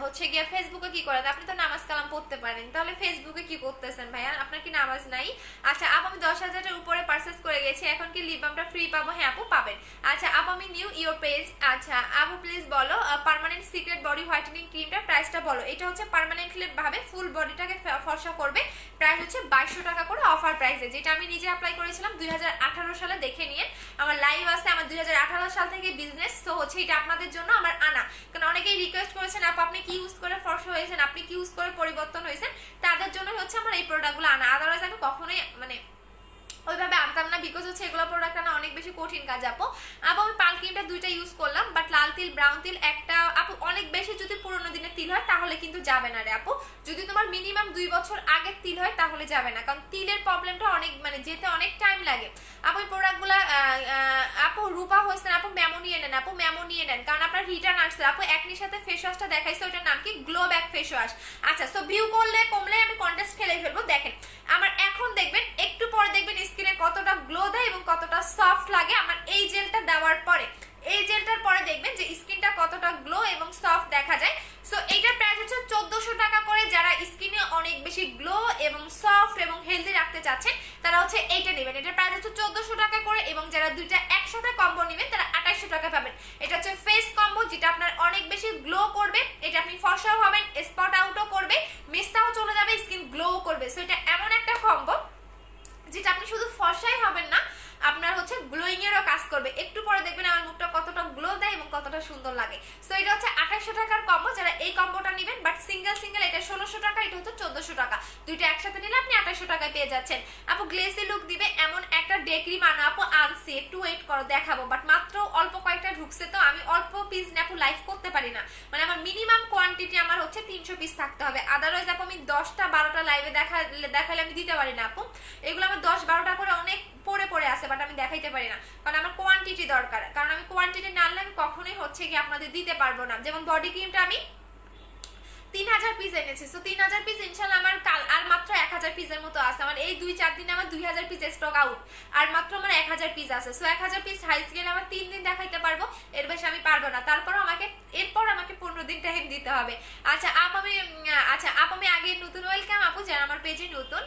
হচ্ছে গিয়ে ফেসবুকে কি করেন? আপনি তো নামাজ কালাম পড়তে পারেন, তাহলে ফেসবুকে কি করতেছেন ভাইয়া? আপনার কি নামাজ নাই? আচ্ছা আপু আমি 10,000-এর উপরে পারচেজ করে গেছি, এখন কি লিপ বামটা ফ্রি পাবো? হ্যাঁ আপু পাবেন। আচ্ছা আপু আমি নিউ ইওর পেজ। আচ্ছা আপু প্লিজ বলো পার্মানেন্ট সিক্রেট বডি হোয়াইটেনিং ক্রিমটা প্রাইসটা বলো। এটা হচ্ছে পার্মানেন্টলি ভাবে ফুল বডিটাকে ফর্সা করবে, প্রাইস হচ্ছে 2200 টাকা করে অফার প্রাইসে, যেটা আমি নিজে অ্যাপ্লাই করেছিলাম 2018 সালে। দেখে নিয়ে আমার লাইভ আছে, আমার 2018 সাল থেকে বিজনেস, তো হচ্ছে এটা আপনাদের জন্য আমার আনা, কারণ অনেকেই রিকোয়েস্ট করেছেন আপু আপনি কি ইউজ করে ফর্সা হয়েছেন, আপনি কি ইউজ করে পরিবর্তন হয়েছেন, তাদের জন্য হচ্ছে আমার এই প্রোডাক্টগুলো আনা। আদারওয়াইজ আমি কখনোই মানে ওইভাবে আনতাম না, বিকজ হচ্ছে এগুলো প্রোডাক্ট আনা অনেক বেশি কঠিন কাজ আপু। আমি পাল ক্রিমটা দুইটা ইউজ করলাম, বাট লাল তিল ব্রাউন তিল একটা আপু অনেক বেশি যদি পুরোনো দিনের তিল হয় তাহলে কিন্তু যাবে না রে আপু। যদি তোমার মিনিমাম 2 বছর আগের তিল হয় তাহলে যাবে না, কারণ তিলের প্রবলেমটা অনেক মানে যেতে অনেক টাইম লাগে আপু। এই প্রোডাক্টগুলো আপু রূপা হোসেন আপু মেমো নিয়ে নেন আপু, মেমো নিয়ে নেন, কারণ আপনার রিটার্ন আসছে আপু। একনির সাথে ফেস ওয়াশটা দেখাইছে, ওটার নাম কি গ্লো ব্যাক ফেস ওয়াশ। আচ্ছা, সো ভিউ করলে কমলে আমি কন্টেস্ট খেলে ফেলবো। দেখেন আমার এখন দেখবেন, একটু পরে দেখবেন স্কিনে কতটা গ্লো দেয় এবং কতটা সফট লাগে আমার এই জেলটা দেওয়ার পরে। এই জেলটার পরে দেখবেন যে স্কিনটা কতটা গ্লো এবং সফট দেখা যায়। সো এইটার প্রাইস হচ্ছে 1400 টাকা করে। যারা স্কিনে অনেক বেশি গ্লো এবং সফট এবং হেলদি রাখতে চাচ্ছেন তারা হচ্ছে এইটা নেবেন। এটার প্রাইস হচ্ছে 1400 টাকা করে, এবং যারা দুইটা একসাথে কম্বো নেবেন তারা 2800 টাকা পাবেন। এটা হচ্ছে ফেস কম্বো, যেটা আপনার অনেক বেশি গ্লো করবে। এটা আপনি ফর্সাও হবেন, স্পট আউটও করবে, মেস্তাও চলে যাবে, স্কিন গ্লো করবে। সো এটা এমন একটা কম্বো যেটা আপনি শুধু ফর্সাই হবেন না, আপনার হচ্ছে গ্লোয়িং এরও কাজ করবে। একটু পরে দেখবেন আমার মুখটা কতটা গ্লো দেয় এবং কতটা সুন্দর লাগে। সো এটা হচ্ছে 2800 টাকার কম্বো। যারা এই কম্বোটা নেবেন, বাট সিঙ্গেল সিঙ্গেল এটা 1600 টাকা, এটা হচ্ছে 1400 টাকা। দুইটা একসাথে নিলে আপনি 2800 টাকায় পেয়ে যাচ্ছেন আপু। গ্লেসি লুক দিবে এমন একটা ডে ক্রিম আনা আপু আনছি, একটু ওয়েট করো দেখাবো, বাট মাত্র অল্প কয়েকটা ঢুকছে, তো আমি অল্প পিস নিয়ে আপু লাইভ করতে পারি না। মানে আমার মিনিমাম কোয়ান্টিটি আমার হচ্ছে 300 পিস থাকতে হবে, আদারওয়াইজ আপু আমি 10টা 12টা লাইভে দেখালে আমি দিতে পারি না আপু। এগুলো আমার 10-12টা করে অনেক পড়ে পড়ে আছে, বাট আমি দেখাইতে পারি না, কারণ আমার কোয়ান্টিটি দরকার। কারণ আমি কোয়ান্টিটি না আনলে আমি কখনোই হচ্ছে কি আপনাদের দিতে পারবো না। যেমন বডি ক্রিমটা আমি 3000 পিস এনেছি, সো 3000 পিস ইনশাল্লাহ আমার কাল আর মাত্র 1000 পিসের মতো আছে। আমার এই 2-4 দিনে আমার 2000 পিস স্টক আউট, আর মাত্র আমার 1000 পিস আছে। সো 1000 পিস হাই স্কেল আমার 3 দিন দেখাইতে পারবো, এর বেশি আমি পারবো না। তারপর আমাকে 15 দিন টাইম দিতে হবে। আচ্ছা আপ আমি আগে নতুন, ওয়েলকাম আপু যারা আমার পেজে নতুন।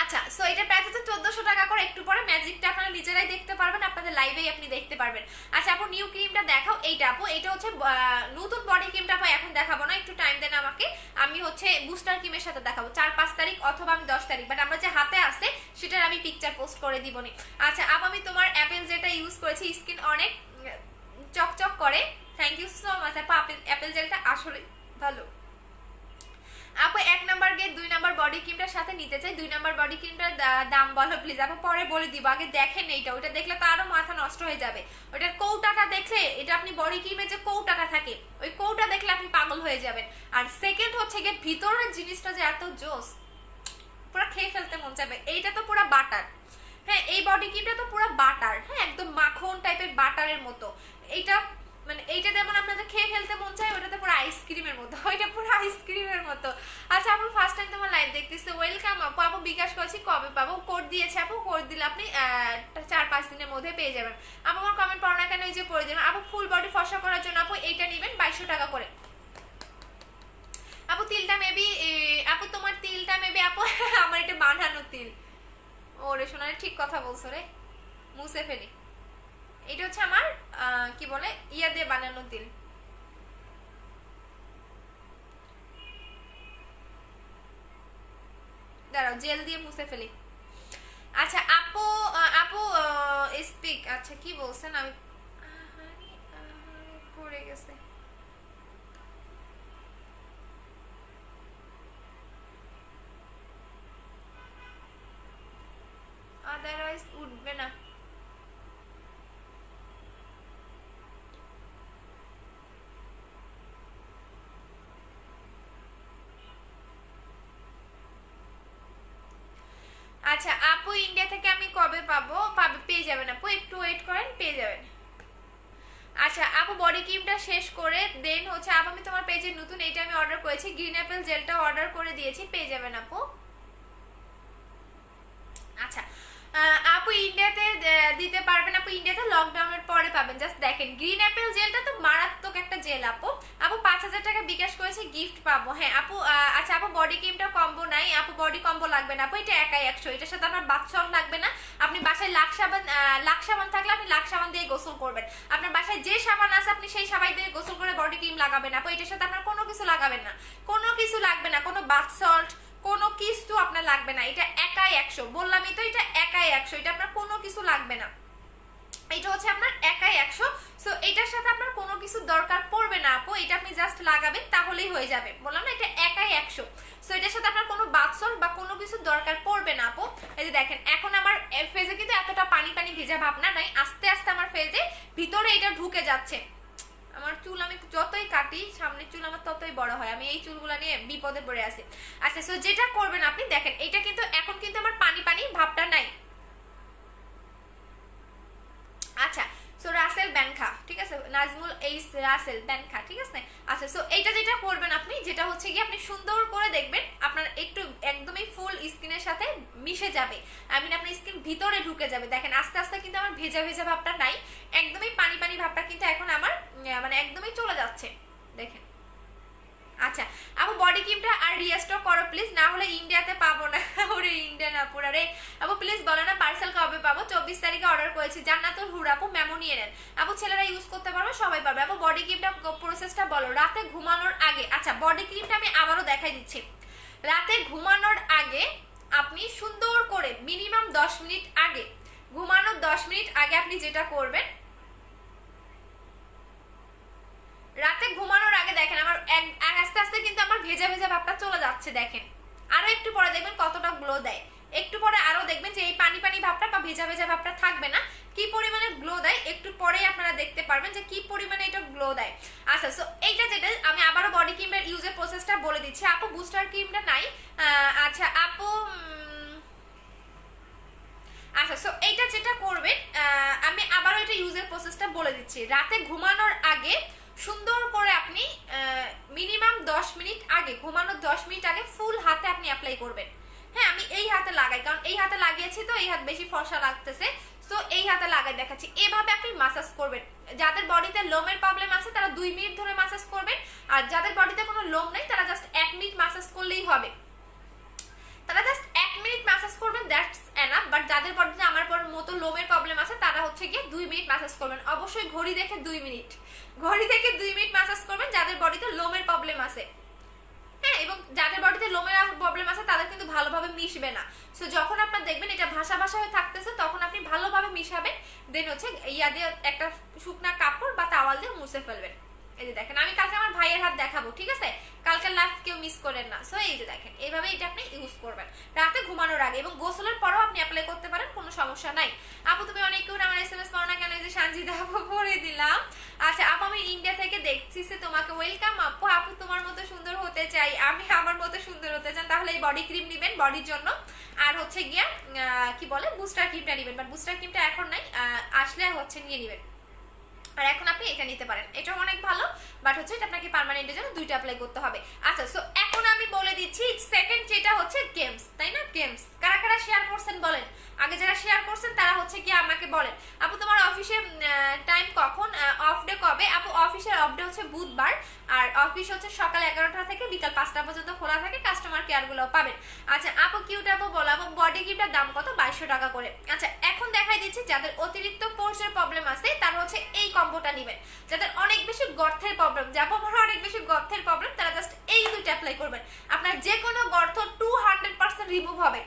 আচ্ছা, সো এটা প্রাইস হচ্ছে 1400 টাকা করে। একটু পরে ম্যাজিকটা আপনারা নিজেরাই দেখতে পারবেন, আপনাদের লাইভেই আপনি দেখতে পারবেন। আচ্ছা আপু নিউ ক্রিমটা দেখাও। এইটা আপু, এটা হচ্ছে নতুন বডি ক্রিমটা আপু এখন দেখাবো না, একটু টাইম দেন আমাকে। আমি হচ্ছে বুস্টার ক্রিমের সাথে দেখাবো 4-5 তারিখ অথবা আমি 10 তারিখ, বাট আমরা যে হাতে আছে সেটার আমি পিকচার পোস্ট করে দিবনি। আচ্ছা আপু আমি তোমার অ্যাপেল যেটা ইউজ করেছি, স্কিন অনেক চকচক করে। থ্যাংক ইউ সো মাচ আপু, অ্যাপেল জেলটা আসলে ভালো আপু। 1 নাম্বার গেট 2 নাম্বার বডি ক্রিমটার সাথে নিতে চাই। 2 নাম্বার বডি ক্রিমটার দাম বলো প্লিজ আপু, পরে বলে দিব, আগে দেখেন এইটা। ওটা দেখলে তো আরো মাথা নষ্ট হয়ে যাবে। ওটার কৌটাটা দেখলে, এটা আপনি বডি ক্রিমে যে কৌটাটা থাকে ওই কৌটা দেখলে আপনি পাগল হয়ে যাবেন। আর সেকেন্ড হচ্ছে গিয়ে ভিতরের জিনিসটা যে এত জোস, পুরো খেয়ে ফেলতে মন চাইবে। এইটা তো পুরো বাটার, হ্যাঁ এই বডি ক্রিমটা তো পুরো বাটার, হ্যাঁ একদম মাখন টাইপের বাটারের মতো। এইটা মানে এইটা যেমন আপনাদের খেয়ে ফেলতে মন চায়, ওটাতে পুরো আইসক্রিমের মতো, ওইটা পুরো আইসক্রিমের মতো। আচ্ছা আপু ফার্স্ট টাইম তোমার লাইভ দেখতেছে, ওয়েলকাম আপু। আপু বিকাশ করেছি, কবে পাবো? কোড দিয়েছে আপু, কোড দিলে আপনি 4-5 দিনের মধ্যে পেয়ে যাবেন আপু। আমার কমেন্ট পড়ো না কেন, এই যে পড়ে দিলাম আপু। ফুল বডি ফর্সা করার জন্য আপু এইটা নেবেন 2200 টাকা করে আপু। তিলটা মেবি আপু, তোমার তিলটা মেবি আপু আমার এটা বানানো তিল। ওরে শোনা, ঠিক কথা বলছো রে, মুছে ফেলি। এটা হচ্ছে আমার কি বলে ইয়া দিয়ে বানানো তিল। দাঁড়াও জেল দিয়ে মুছে ফেলি। আচ্ছা আপু আপু স্পিক, আচ্ছা কি বলছেন? আমি পড়ে গেছে। আদারওয়াইজ উঠবে না। আচ্ছা আপু ইন্ডিয়া থেকে আমি কবে পাবো? পেয়ে যাবেন আপু, একটু ওয়েট করেন, পেয়ে যাবেন। আচ্ছা আপু বডি ক্রিমটা শেষ করে দেন হচ্ছে আপু আমি তোমার পেজে নতুন, এইটা আমি অর্ডার করেছি। গ্রিন অ্যাপেল জেলটা অর্ডার করে দিয়েছি, পেয়ে যাবেন আপু। আচ্ছা আপু ইন্ডিয়াতে দিতে পারবেন আপু, ইন্ডিয়াতে লকডাউনের পরে পাবেন। জাস্ট দেখেন গ্রিন অ্যাপেল জেলটা তো মারাত্মক একটা জেল আপু। আপু 5000 টাকা বিকাশ করেছে, গিফট পাবো। হ্যাঁ আপু আচ্ছা আপু বডি ক্রিমটা কম্বো নাই আপু, বডি কম্বো লাগবে না আপু, এটা একাই 100। এটার সাথে আপনার বাথ সল্ট লাগবে না। আপনি বাসায় লাক্স সাবান থাকলে আপনি লাক্স সাবান দিয়ে গোসল করবেন। আপনার বাসায় যে সাবান আছে আপনি সেই সাবান দিয়ে গোসল করে বডি ক্রিম লাগাবেন আপু। এটার সাথে আপনার কোনো কিছু লাগাবেন না, কোনো কিছু লাগবে না, কোনো বাথ সল্ট কোনো কিছু আপনার লাগবে না। এটা একাই 100, বললামই তো এটা একাই 100, এটা আপনার কোনো কিছু লাগবে না। এটা হচ্ছে আপনার একাই 100। সো এটার সাথে আপনার কোনো কিছু দরকার পড়বে না আপু, এটা আপনি জাস্ট লাগাবেন তাহলেই হয়ে যাবে। বললাম না এটা একাই 100। সো সো এটার সাথে আপনার কোনো বাথ সল্ট বা কোনো কিছু দরকার পড়বে না আপু। এই যে দেখেন এখন আমার ফেজে কিন্তু এতটা পানি পানি ভেজা ভাবনা নাই, আস্তে আস্তে আমার ফেজে ভিতরে এটা ঢুকে যাচ্ছে। আমার চুল আমি যতই কাটি সামনের চুল আমার ততই বড় হয়, আমি এই চুলগুলো নিয়ে বিপদে পড়ে আছি। আচ্ছা সো যেটা করবেন আপনি দেখেন এটা কিন্তু এখন কিন্তু আমার পানি পানি ভাবটা নাই। আচ্ছা সো রাসেল ব্যানখা, ঠিক আছে, নাজমুল এইস রাসেল ব্যানখা, ঠিক আছে। আচ্ছা সো এইটা যেটা করবেন আপনি, যেটা হচ্ছে কি আপনি সুন্দর করে দেখবেন আপনার একটু একদমই ফুল স্কিনের সাথে মিশে যাবে, আই মিন আপনার স্কিন ভিতরে ঢুকে যাবে। দেখেন আস্তে আস্তে কিন্তু আমার ভেজা ভেজা ভাবটা নাই, একদমই পানি পানি ভাবটা কিন্তু এখন আমার মানে একদমই চলে যাচ্ছে দেখেন। আচ্ছা আপু বডি ক্রিমটা আর রিস্টক করো প্লিজ, না হলে ইন্ডিয়াতে পাবো না। ওরে ইন্ডিয়ান আপুরা রে, আপু প্লিজ বলো না পার্সেল কবে পাবো? 24 তারিখে অর্ডার করেছি। জান্নাতুল হুর আপু মেমো নিয়ে নেন আপু, ছেলেরা ইউজ করতে পারবে, সবাই পারবে আপু। বডি ক্রিমটা প্রসেসটা বলো। রাতে ঘুমানোর আগে, আচ্ছা বডি ক্রিমটা আমি আবারও দেখাই দিচ্ছি। রাতে ঘুমানোর আগে আপনি সুন্দর করে মিনিমাম 10 মিনিট আগে, ঘুমানোর 10 মিনিট আগে আপনি যেটা করবেন, রাতে ঘুমানোর আগে দেখেন আমার আস্তে আস্তে কিন্তু আমার ভেজা ভেজা ভাবটা চলে যাচ্ছে দেখেন। আরো একটু পরে দেখবেন কতটা গ্লো দেয়, একটু পরে আরো দেখবেন যে এই পানি পানি ভাবটা বা ভেজা ভেজা ভাবটা থাকবে না, কি পরিমাণে গ্লো দেয় একটু পরেই আপনারা দেখতে পারবেন যে কি পরিমাণে এটা গ্লো দেয়। আচ্ছা সো এইটা যেটা আমি আবারও বডি ক্রিমের ইউজের প্রসেসটা বলে দিচ্ছি আপু। বুস্টার ক্রিমটা নাই, আচ্ছা আপু আচ্ছা সো এইটা যেটা করবেন আমি আবারও এটা ইউজের প্রসেসটা বলে দিচ্ছি। রাতে ঘুমানোর আগে সুন্দর করে আপনি মিনিমাম 10 মিনিট আগে, ঘুমানোর 10 মিনিট আগে ফুল হাতে আপনি অ্যাপ্লাই করবেন। হ্যাঁ আমি এই হাতে লাগাই, কারণ এই হাতে লাগিয়েছি তো এই হাত বেশি ফর্সা লাগতেছে, তো এই হাতে লাগাই দেখাচ্ছি। এভাবে আপনি মাসাজ করবেন। যাদের বডিতে লোমের প্রবলেম আছে তারা 2 মিনিট ধরে মাসাজ করবেন, আর যাদের বডিতে কোনো লোম নেই তারা জাস্ট 1 মিনিট মাসাজ করলেই হবে, তারা জাস্ট 1 মিনিট মাসাজ করবেন, দ্যাটস এনাফ। বাট যাদের বডিতে আমার মতো লোমের প্রবলেম আছে তারা হচ্ছে গিয়ে 2 মিনিট মাসাজ করবেন, অবশ্যই ঘড়ি দেখে 2 মিনিট, ঘড়ি দেখে 2 মিনিট মাসাজ করবেন যাদের বডিতে লোমের প্রবলেম আছে। হ্যাঁ এবং যাদের বডিতে লোমের প্রবলেম আছে তাদের কিন্তু ভালোভাবে মিশবে না। সো যখন আপনার দেখবেন এটা ভাষা ভাষা হয়ে থাকতেছে তখন আপনি ভালোভাবে মিশাবেন, দেন হচ্ছে ইয়া দিয়ে একটা শুকনা কাপড় বা তাওয়াল দিয়ে মুছে ফেলবেন। এই যে দেখেন আমি কালকে আমার ভাইয়ের হাত দেখাবো, ঠিক আছে, কালকে লাইভ কেউ মিস করেন না। সো এই যে দেখেন এইভাবে এটা আপনি ইউজ করবেন রাতে ঘুমানোর আগে, এবং গোসলের পরেও আপনি অ্যাপ্লাই করতে পারেন, কোনো সমস্যা নাই। আপু তুমি অনেক কেউ আমার এসএমএস করো না কেন, এই যে সানজিদা আপু পড়ে দিলাম। আচ্ছা আপু আমি ইন্ডিয়া থেকে দেখছি তোমাকে, ওয়েলকাম আপু। আপু তোমার মতো সুন্দর হতে চাই, আমি আমার মতো সুন্দর হতে চান, তাহলে এই বডি ক্রিম নেবেন বডির জন্য, আর হচ্ছে গিয়া কি বলে বুস্টার ক্রিমটা নেবেন, বাট বুস্টার ক্রিমটা এখন নাই, আসলে হচ্ছে নিয়ে নেবেন। আর এখন আপনি এটা নিতে পারেন, এটাও অনেক ভালো, বাট হচ্ছে এটা আপনাকে পার্মানেন্টের জন্য 2টা অ্যাপ্লাই করতে হবে। আচ্ছা সো এখন আমি বলে দিচ্ছি সেকেন্ড যেটা হচ্ছে গেমস, তাই না? গেমস কারা কারা শেয়ার করছেন বলেন, আগে যারা শেয়ার করছেন তারা হচ্ছে কি আমাকে বলেন। আপু তোমার অফিসে টাইম কখন, অফ ডে কবে? আপু অফিসের অফ ডে হচ্ছে বুধবার, আর অফিস হচ্ছে সকাল 11টা থেকে বিকাল 5টা পর্যন্ত খোলা থাকে, কাস্টমার কেয়ার গুলো পাবেন। আচ্ছা আপু কিউট আপু বলো, আপু বডি ক্রিমটার দাম কত? 2200 টাকা করে। আচ্ছা এখন দেখাই দিচ্ছি যাদের অতিরিক্ত পোর্সের প্রবলেম আছে তারা হচ্ছে এই কম্বোটা নেবেন, যাদের অনেক বেশি গর্তের প্রবলেম, যাবো আমার অনেক বেশি গর্তের প্রবলেম, তারা জাস্ট এই 2টা অ্যাপ্লাই করবেন, আপনার যে কোনো গর্ত 200% রিমুভ হবে।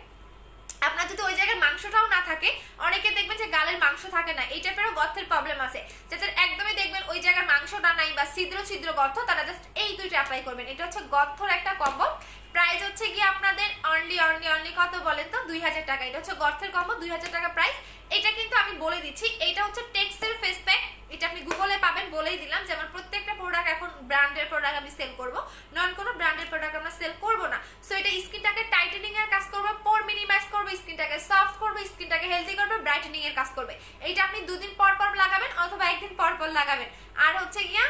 আপনার যদি ওই জায়গায় মাংসটাও না থাকে, অনেকে দেখবেন যে গালের মাংস থাকে না, এই টাইপেরও গর্তের প্রবলেম আছে, যাদের একদমই দেখবেন ওই জায়গার মাংসটা নাই বা ছিদ্র ছিদ্র গর্ত, তারা জাস্ট এই 2টা অ্যাপ্লাই করবেন। এটা হচ্ছে গর্তর একটা কম্বো, প্রাইস হচ্ছে গিয়ে আপনাদের অনলি কত বলেন তো? 2000 টাকা। এটা হচ্ছে গর্তের কম্বো, 2000 টাকা প্রাইস। এটা কিন্তু আমি বলে দিচ্ছি এটা হচ্ছে টেক্সের ফেস প্যাক, এটা আপনি গুগলে পাবেন, বলেই দিলাম। যেমন প্রত্যেকটা প্রোডাক্ট এখন ব্র্যান্ডের প্রোডাক্ট আমি সেল করব, নন কোনো ব্র্যান্ডের প্রোডাক্ট আমরা সেল করব না। সো এটা স্কিনটাকে টাইটেনিং এর কাজ করবে, পোর মিনিমাইজ করবে, স্কিনটাকে সফট করবে, স্কিনটাকে হেলদি করবে, ব্রাইটেনিং এর কাজ করবে। এইটা আপনি 2 দিন পর পর লাগাবেন অথবা 1 দিন পর পর লাগাবেন। আর হচ্ছে গিয়া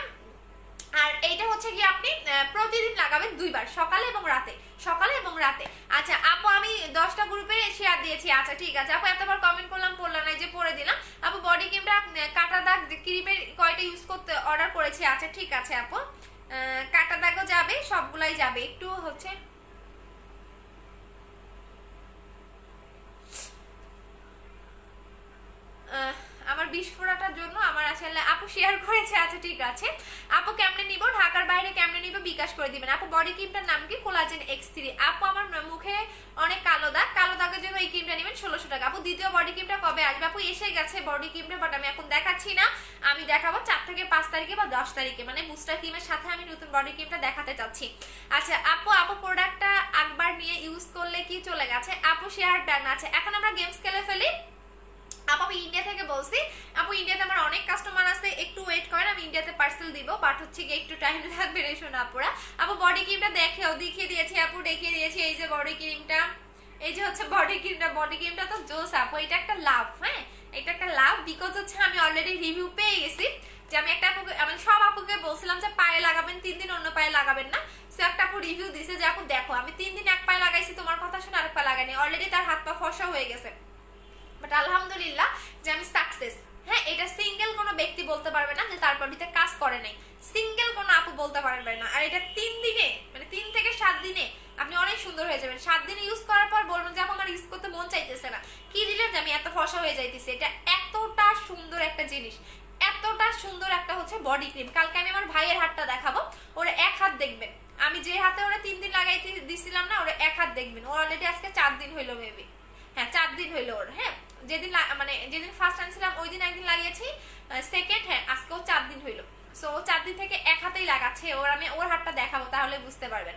আর এইটা হচ্ছে কি আপনি প্রতিদিন লাগাবেন 2 বার, সকালে এবং রাতে, সকালে এবং রাতে। আচ্ছা আপু আমি 10টা গ্রুপে শেয়ার দিয়েছি, আচ্ছা ঠিক আছে আপু, এতবার কমেন্ট করলাম পড়লাম না, যে পড়ে দিলাম। আপু বডি ক্রিমটা কাটা দাগ ক্রিমের কয়টা ইউজ করতে অর্ডার করেছি, আচ্ছা ঠিক আছে আপু, কাটা দাগও যাবে, সবগুলাই যাবে, একটু হচ্ছে আমার বিস্ফোরণটার জন্য আমার আসলে আপু শেয়ার করেছে, আচ্ছা ঠিক আছে আপু। কেমনে নিব, ঢাকার বাইরে কেমনে নিব, বিকাশ করে দিবেন আপু। বডি ক্রিমটার নাম কি? কোলাজেন X3 আপু। আমার মুখে অনেক কালো দাগ, কালো দাগের জন্য এই ক্রিমটা নেবেন 1600 টাকা আপু। দ্বিতীয় বডি ক্রিমটা কবে আসবে আপু? এসে গেছে বডি ক্রিমটা, বাট আমি এখন দেখাচ্ছি না, আমি দেখাবো 4 থেকে 5 তারিখে বা 10 তারিখে, মানে বুস্টার ক্রিমের সাথে আমি নতুন বডি ক্রিমটা দেখাতে চাচ্ছি। আচ্ছা আপু প্রোডাক্টটা ইউজ করলে কি চলে গেছে আপু শেয়ার ডান আছে। এখন আমরা গেমস খেলে ফেলি। আপু আমি ইন্ডিয়া থেকে বলছি, আপু ইন্ডিয়াতে আমার অনেক কাস্টমার আছে, একটু ওয়েট করেন, আমি ইন্ডিয়াতে পার্সেল দিব, বাট হচ্ছে কি একটু টাইম লাগবে রে শোনা আপুরা। আপু বডি ক্রিমটা দেখিয়ে দিয়েছি আপু, দেখিয়ে দিয়েছি। এই যে বডি ক্রিমটা, এই যে হচ্ছে বডি ক্রিমটা তো জোস আপু। এটা একটা লাভ, হ্যাঁ এটা একটা লাভ, বিকজ হচ্ছে আমি অলরেডি রিভিউ পেয়ে গেছি যে আমি একটা আপুকে, আমি সব আপুকে বলছিলাম যে পায়ে লাগাবেন 3 দিন, অন্য পায়ে লাগাবেন না। সো একটা আপু রিভিউ দিছে যে আপু দেখো আমি 3 দিন এক পায়ে লাগাইছি, তোমার কথা শুনে আরেক পা লাগাইনি, অলরেডি তার হাত পা ফসা হয়ে গেছে। বাট আলহামদুলিল্লাহ যে আমি সাকসেস। হ্যাঁ এটা সিঙ্গেল কোনো ব্যক্তি বলতে পারবে না যে তার বডিতে কাজ করে নাই, সিঙ্গেল কোনো আপু বলতে পারবে না। আর এটা 3 দিনে, মানে 3 থেকে 7 দিনে আপনি অনেক সুন্দর হয়ে যাবেন। 7 দিনে ইউজ করার পর বলবেন যে আমার ইউজ করতে মন চাইতেছে না, কি দিলে যে আমি এত ফসা হয়ে যাইতেছি। এটা এতটা সুন্দর একটা জিনিস, এতটা সুন্দর একটা হচ্ছে বডি ক্রিম। কালকে আমি আমার ভাইয়ের হাতটা দেখাবো, ওরা এক হাত দেখবেন, আমি যে হাতে ওরা 3 দিন লাগাইতে দিছিলাম না, ওরা এক হাত দেখবেন। ওর অলরেডি আজকে 4 দিন হইলো মেবি, হ্যাঁ 4 দিন হইলো ওর। হ্যাঁ যেদিন মানে যেদিন ফার্স্ট আনছিলাম ওই দিন একদিন লাগিয়েছি, সেকেন্ড হ্যাঁ আজকেও 4 দিন হইলো। সো 4 দিন থেকে এক হাতেই লাগাচ্ছে ওর। আমি ওর হাতটা দেখাবো তাহলে বুঝতে পারবেন।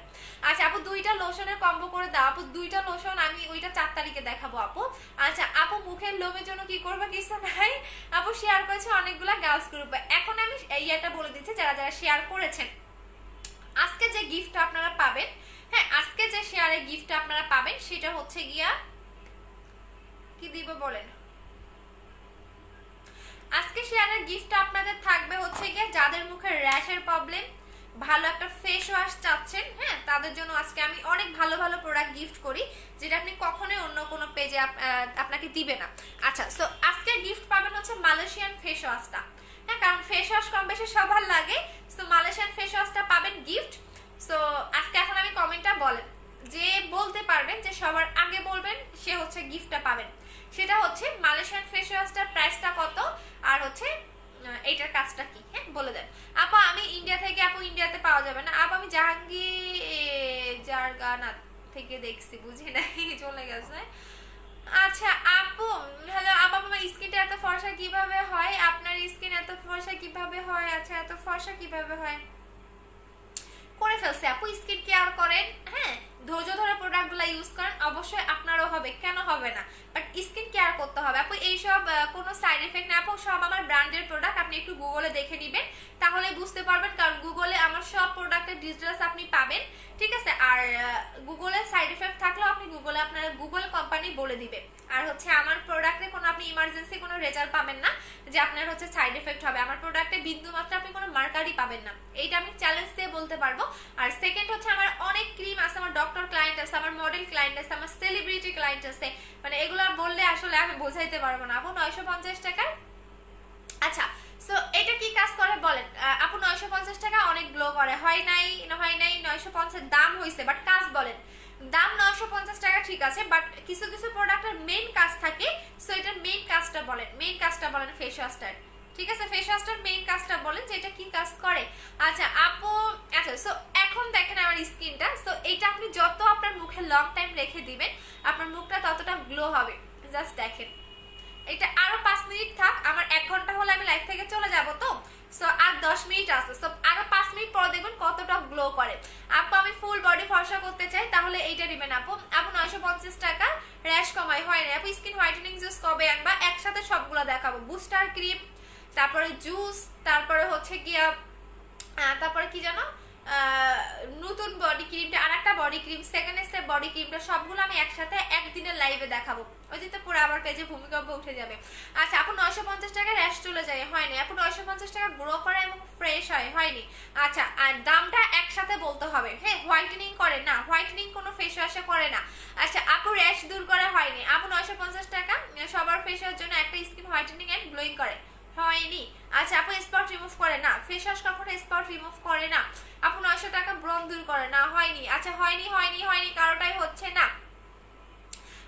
আচ্ছা আপু 2টা লোশনের কম্বো করে দাও আপু, 2টা লোশন আমি ওইটা 4 তারিখে দেখাবো আপু। আচ্ছা আপু মুখের লোমের জন্য কি করবে কিছু নাই আপু, শেয়ার করেছে অনেকগুলা গার্লস গ্রুপে। এখন আমি ইয়েটা বলে দিচ্ছি যারা যারা শেয়ার করেছেন, আজকে যে গিফটটা আপনারা পাবেন, হ্যাঁ আজকে যে শেয়ারের গিফটটা আপনারা পাবেন সেটা হচ্ছে গিয়া কি দিব বলেন। আজকে শেয়ারের গিফটটা আপনাদের থাকবে হচ্ছে গিয়ে যাদের মুখে র্যাশের প্রবলেম, ভালো একটা ফেস ওয়াশ চাচ্ছেন, হ্যাঁ তাদের জন্য আজকে আমি অনেক ভালো ভালো প্রোডাক্ট গিফট করি যেটা আপনি কখনোই অন্য কোনো পেজে আপনাকে দিবে না। আচ্ছা সো আজকে গিফট পাবেন হচ্ছে মালয়েশিয়ান ফেস ওয়াশটা, হ্যাঁ কারণ ফেস ওয়াশ কম বেশি সবার লাগে। সো মালয়েশিয়ান ফেস ওয়াশটা পাবেন গিফট। সো আজকে এখন আমি কমেন্টটা বলেন, যে বলতে পারবেন যে সবার আগে বলবেন সে হচ্ছে গিফটটা পাবেন। সেটা হচ্ছে মালয়েশিয়ান ফেস ওয়াশটার প্রাইসটা কত আর হচ্ছে এইটার কাজটা কি, হ্যাঁ বলে দেন। আপু আমি ইন্ডিয়া থেকে, আপু ইন্ডিয়াতে পাওয়া যাবে না আপু, আমি জারগানা থেকে দেখছি, বুঝি নাই চলে গেছে। আচ্ছা আপু হ্যালো আপু, আমার স্কিনটা এত ফর্সা কিভাবে হয়, আপনার স্কিন এত ফর্সা কিভাবে হয়, আচ্ছা এত ফর্সা কিভাবে হয়, করে ফেলছে আপু স্কিন কেয়ার করেন, হ্যাঁ ধৈর্য ধরে প্রোডাক্টগুলো ইউজ করেন, অবশ্যই আপনারও হবে, কেন হবে না, বাট স্কিন কেয়ার করতে হবে আপু। এইসব কোনো সাইড এফেক্ট না আপু, সব আমার ব্র্যান্ডের প্রোডাক্ট, আপনি একটু গুগলে দেখে নেবেন তাহলে বুঝতে পারবেন, কারণ গুগলে আমার সব প্রোডাক্টের ডিটেলস আপনি পাবেন, ঠিক আছে। আর গুগলে সাইড এফেক্ট থাকলেও আপনি গুগলে আপনার গুগল কোম্পানি বলে দিবে। আর হচ্ছে আমার প্রোডাক্টে কোনো আপনি ইমার্জেন্সি কোনো রেজাল্ট পাবেন না যে আপনার হচ্ছে সাইড এফেক্ট হবে, আমার প্রোডাক্টে বিন্দু মাত্র আপনি কোনো মার্কারই পাবেন না, এইটা আমি চ্যালেঞ্জ দিয়ে বলতে পারবো। আর সেকেন্ড হচ্ছে আমার অনেক ক্রিম আছে, আমার ডক্টর ক্লায়েন্ট আছে, আমার মডেল ক্লায়েন্ট আছে, আমার সেলিব্রিটি ক্লায়েন্ট আছে, মানে এগুলো বললে আসলে আমি বোঝাইতে পারবো না আপু। 950 টাকা। আচ্ছা সো এটা কি কাজ করে বলেন আপু? 950 টাকা অনেক গ্লো করে, হয় নাই 950 দাম হইছে, বাট কাজ বলেন। দাম 950 টাকা ঠিক আছে, বাট কিছু কিছু প্রোডাক্টের মেইন কাজ থাকে। সো এটার মেইন কাজটা বলেন, মেইন কাজটা বলেন ফেস ওয়াশটার, ঠিক আছে ফেস ওয়াশটার মেইন কাজটা বলেন যে এটা কি কাজ করে। আচ্ছা আপু আচ্ছা সো এখন দেখেন আমার স্কিনটা, সো এটা আপনি যত আপনার মুখে লং টাইম রেখে দিবেন আপনার মুখটা ততটা গ্লো হবে। জাস্ট দেখেন এটা আরো 5 মিনিট থাক, আমার 1 ঘন্টা হলে আমি লাইভ থেকে চলে যাব, তো সো আর 10 মিনিট আছে, সো আরো 5 মিনিট পর দেখবেন কতটা গ্লো করে। আপু আমি ফুল বডি ফর্সা করতে চাই তাহলে এইটা দিবেন আপু। আপু 950 টাকা র্যাশ কমাই হয় না আপু। স্কিন হোয়াইটেনিং জুস কবে আনবা? একসাথে সবগুলো দেখাবো, বুস্টার ক্রিম, তারপরে জুস, তারপরে হচ্ছে গিয়া তারপরে কি জানো নতুন বডি ক্রিমটা, আর একটা body cream, second step body ক্রিমটা, সবগুলো আমি একসাথে একদিনের লাইভে দেখাবো, ওই দিন তো পুরো আবার পেজে ভূমিকম্প উঠে যাবে। আচ্ছা আপু 950 টাকা র্যাশ চলে যায়, হয়নি আপু। 950 টাকা গ্রো করে এবং ফ্রেশ হয়, হয়নি। আচ্ছা আর দামটা একসাথে বলতে হবে, হ্যাঁ হোয়াইটেনিং করে না, হোয়াইটেনিং কোনো ফেস ওয়াশে করে না। আচ্ছা আপু র্যাশ দূর করে, হয়নি আপু। 950 টাকা সবার ফেসের জন্য একটা স্কিন হোয়াইটেনিং এন্ড গ্লোয়িং করে, হয়নি। আচ্ছা আপু স্পট রিমুভ করে না, ফেস ওয়াশ কখনো স্পট রিমুভ করে না আপু। 900 টাকা ব্রণ দূর করে না, হয়নি। আচ্ছা হয়নি কারোটাই হচ্ছে না